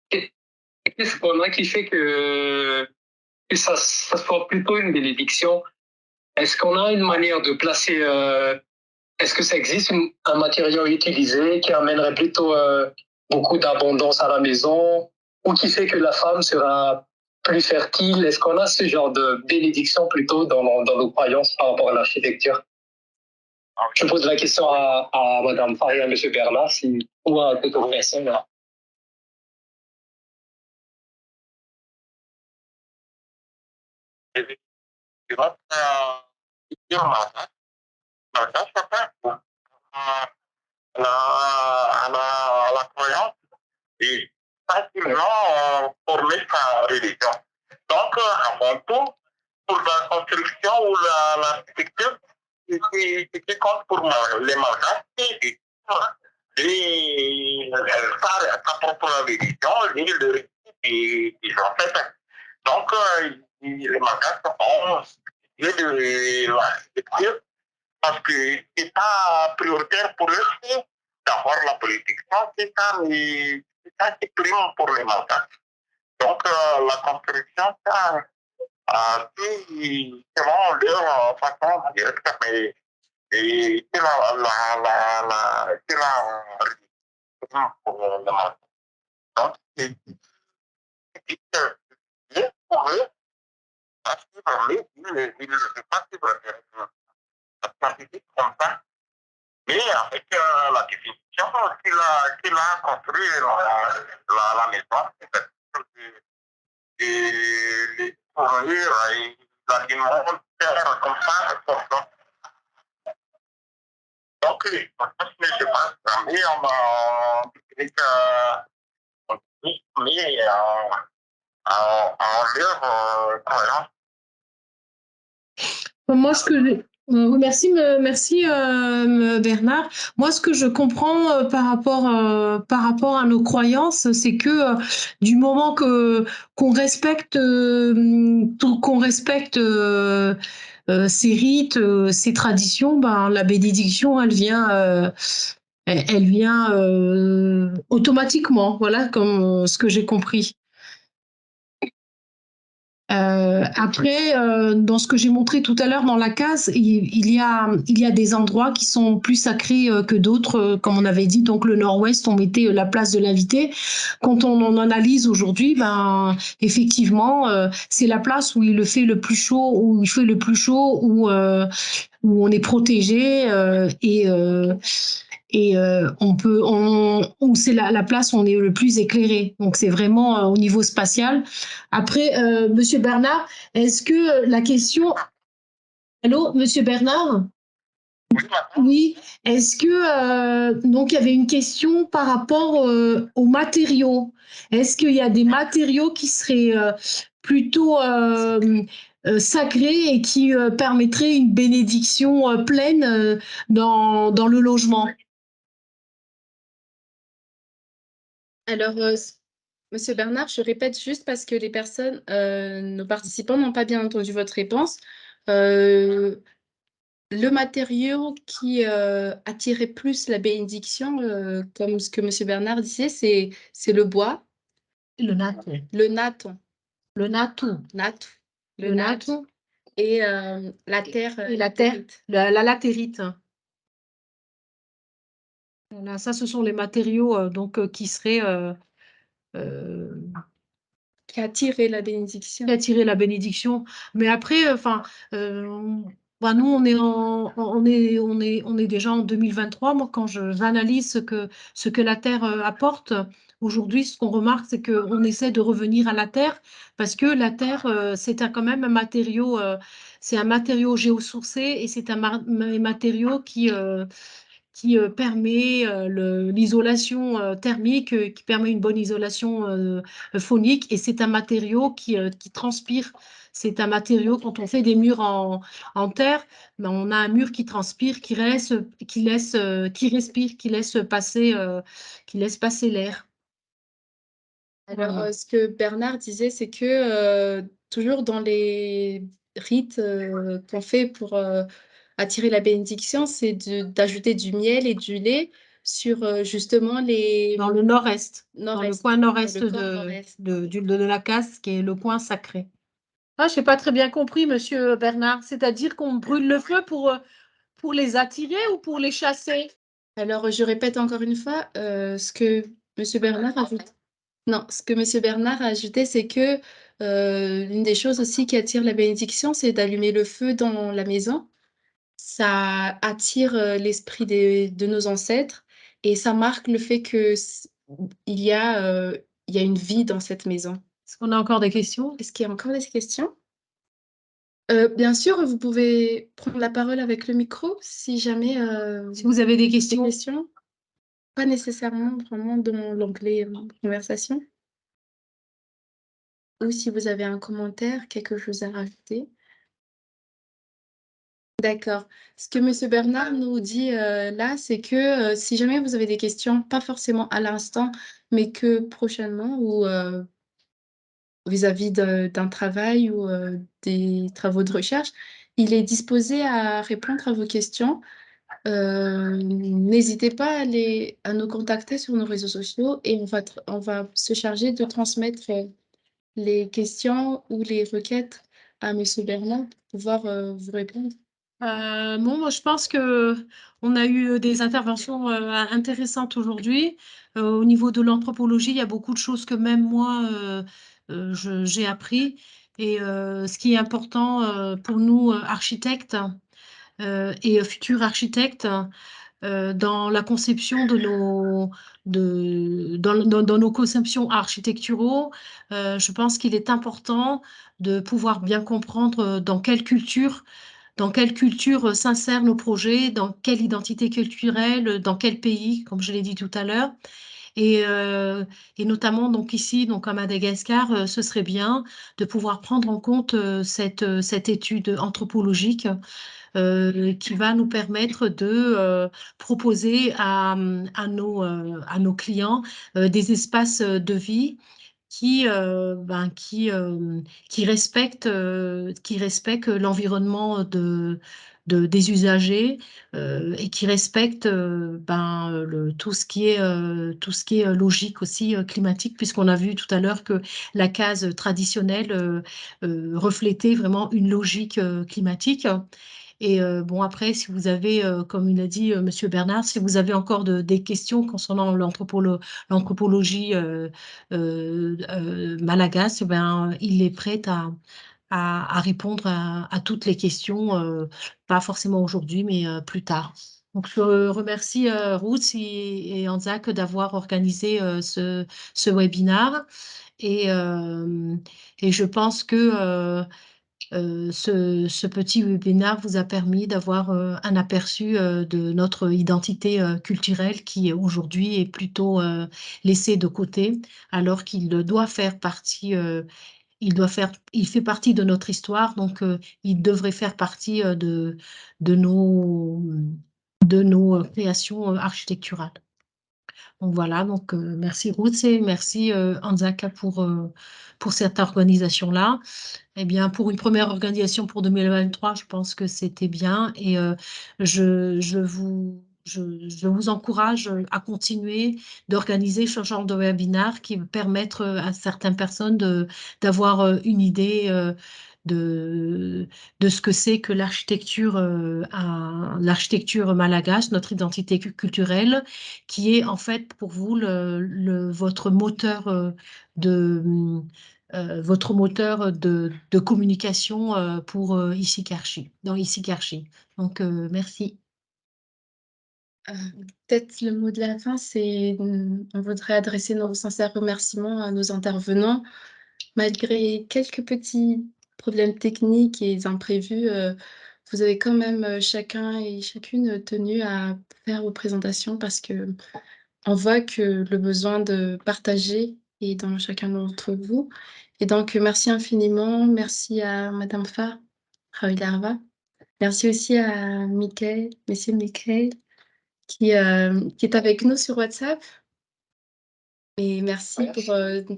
qu'est-ce qu'on a qui fait que ça soit plutôt une bénédiction? Est-ce qu'on a une manière de placer est-ce que ça existe un matériau utilisé qui amènerait plutôt beaucoup d'abondance à la maison ou qui fait que la femme sera plus fertile? Est-ce qu'on a ce genre de bénédiction plutôt dans nos croyances par rapport à l'architecture? Je pose la question à Madame Faria, à Monsieur Bernard, ou à toute autre personne. Là. à la croyance et facilement former sa religion. Donc, avant tout, pour la construction ou l'architecture, ce qui compte pour les Malgaches, c'est sa propre religion, le récit des ancêtres. Donc, les Malgaches ont de l'architecture parce que c'est pas prioritaire pour eux d'avoir la politique. C'est ça qui prime pour les Malgaches. Donc, la construction, ça, selon leur façon de dire, mais c'est la religion pour les Malgaches. Donc, c'est pour eux, parce que ils ne veulent pas suivre la scientifique comme ça. Mais avec la définition qu'il a construit la maison, et les fournir et l'alimentaire comme ça. Donc, les personnes ne se passent jamais en technique, mais en leur croyance. Moi, merci, Bernard. Moi, ce que je comprends par rapport à nos croyances, c'est que du moment qu'on respecte ces rites, ces traditions, ben la bénédiction, elle vient automatiquement. Voilà, comme ce que j'ai compris. Après, dans ce que j'ai montré tout à l'heure dans la case, il y a des endroits qui sont plus sacrés que d'autres, comme on avait dit. Donc le Nord-Ouest, on mettait la place de l'invité. Quand on en analyse aujourd'hui, ben effectivement, c'est la place où il fait le plus chaud, où on est protégé où c'est la place où on est le plus éclairé. Donc c'est vraiment au niveau spatial. Après, Monsieur Bernard, est-ce que la question... Allô, Monsieur Bernard? Oui, est-ce que donc il y avait une question par rapport aux matériaux. Est-ce qu'il y a des matériaux qui seraient plutôt sacrés et qui permettraient une bénédiction pleine dans le logement? Alors, Monsieur Bernard, je répète juste parce que nos participants n'ont pas bien entendu votre réponse. Le matériau qui attirait plus la bénédiction, comme ce que Monsieur Bernard disait, c'est le bois, Le naton. le naton, Le naton. le naton et la terre. Et la terre, la latérite. Voilà, ça, ce sont les matériaux donc qui seraient qui attiraient la bénédiction. Qui attiraient la bénédiction. Mais après, enfin, bah nous, on est déjà en 2023. Moi, quand j'analyse ce que la Terre apporte, aujourd'hui, ce qu'on remarque, c'est qu'on essaie de revenir à la Terre parce que la Terre, quand même un matériau, c'est un matériau géosourcé et c'est un matériau qui permet l'isolation thermique, qui permet une bonne isolation phonique, et c'est un matériau qui transpire. C'est un matériau, quand on fait des murs en terre, ben on a un mur qui transpire, qui respire, qui laisse passer l'air. Alors, Voilà. ce que Bernard disait, c'est que toujours dans les rites qu'on fait pour attirer la bénédiction, c'est d'ajouter du miel et du lait sur justement les... Dans le nord-est, dans le coin nord-est nord-est. de la Casse, qui est le coin sacré. Ah, je n'ai pas très bien compris, Monsieur Bernard. C'est-à-dire qu'on brûle le feu pour les attirer ou pour les chasser? Alors, je répète encore une fois ce que Monsieur Bernard ajoute. Non, ce que Monsieur Bernard a ajouté, c'est que l'une des choses aussi qui attire la bénédiction, c'est d'allumer le feu dans la maison. Ça attire l'esprit de nos ancêtres et ça marque le fait il y a, il y a une vie dans cette maison. Est-ce qu'on a encore des questions? Est-ce qu'il y a encore des questions? Bien sûr, vous pouvez prendre la parole avec le micro si jamais Si vous avez des questions. pas nécessairement vraiment dans l'onglet, conversation ou si vous avez un commentaire, quelque chose à rajouter? D'accord. Ce que monsieur Bernard nous dit, là, c'est que, si jamais vous avez des questions, pas forcément à l'instant, mais que prochainement ou, vis-à-vis d'un travail ou, des travaux de recherche, il est disposé à répondre à vos questions. N'hésitez pas à nous contacter sur nos réseaux sociaux et on va se charger de transmettre, les questions ou les requêtes à monsieur Bernard pour pouvoir, vous répondre. Bon, moi, je pense qu'on a eu des interventions intéressantes aujourd'hui. Au niveau de l'anthropologie, il y a beaucoup de choses que même moi, j'ai appris. Et ce qui est important pour nous, architectes et futurs architectes, dans la conception de dans nos conceptions architecturaux, je pense qu'il est important de pouvoir bien comprendre dans quelle culture s'insèrent nos projets, dans quelle identité culturelle, dans quel pays, comme je l'ai dit tout à l'heure. Et, euh, et notamment donc ici, donc à Madagascar, ce serait bien de pouvoir prendre en compte cette étude anthropologique qui va nous permettre de proposer à nos clients des espaces de vie qui respectent l'environnement des usagers et qui respectent tout ce qui est logique aussi climatique, puisqu'on a vu tout à l'heure que la case traditionnelle reflétait vraiment une logique climatique. Et bon, après, si vous avez, comme il a dit Monsieur Bernard, si vous avez encore des questions concernant l'anthropologie malagasy, ben, il est prêt à répondre à toutes les questions, pas forcément aujourd'hui, mais plus tard. Donc, je remercie Ruth et Anzac d'avoir organisé ce webinaire. Et, euh, et je pense que ce petit webinaire vous a permis d'avoir un aperçu de notre identité culturelle qui aujourd'hui est plutôt laissée de côté, alors qu'il doit faire partie, il fait partie de notre histoire, donc il devrait faire partie de nos, de nos créations architecturales. Donc voilà, donc merci Ruth et merci Anzaka pour cette organisation-là. Eh bien, pour une première organisation pour 2023, je pense que c'était bien et je vous encourage à continuer d'organiser ce genre de webinaire qui va permettre à certaines personnes d'avoir une idée de, de ce que c'est que l'architecture malgache, notre identité culturelle, qui est en fait pour vous votre moteur de votre moteur de communication pour Ici Karchi, dans Ici Karchi. Donc, merci. Peut-être le mot de la fin, c'est, on voudrait adresser nos sincères remerciements à nos intervenants. Malgré quelques petits problèmes techniques et imprévus, vous avez quand même, chacun et chacune tenu à faire vos présentations parce qu'on voit que le besoin de partager est dans chacun d'entre vous et donc merci infiniment. Merci à madame Fa, Ravilarva. Merci aussi à Mickaël, monsieur Mickaël qui est avec nous sur WhatsApp et merci pour,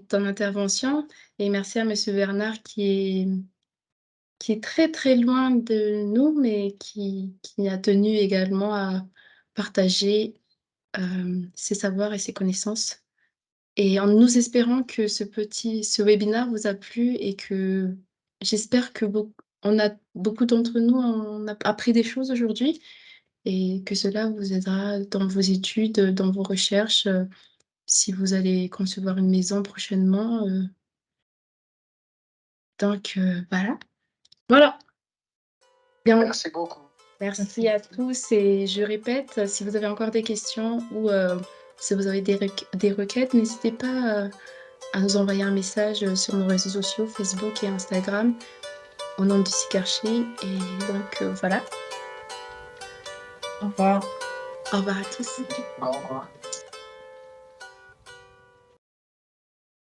ton intervention et merci à monsieur Bernard qui est très, très loin de nous, mais qui a tenu également à partager, ses savoirs et ses connaissances et en nous espérant que ce webinaire vous a plu et que j'espère que beaucoup d'entre nous, on a appris des choses aujourd'hui et que cela vous aidera dans vos études, dans vos recherches, si vous allez concevoir une maison prochainement, donc voilà. Voilà. Bien. Merci beaucoup. Merci à tous et je répète, si vous avez encore des questions ou si vous avez des requêtes, n'hésitez pas à nous envoyer un message sur nos réseaux sociaux, Facebook et Instagram, au nom du Sikarchi. Et donc voilà. Au revoir. Au revoir à tous. Au revoir.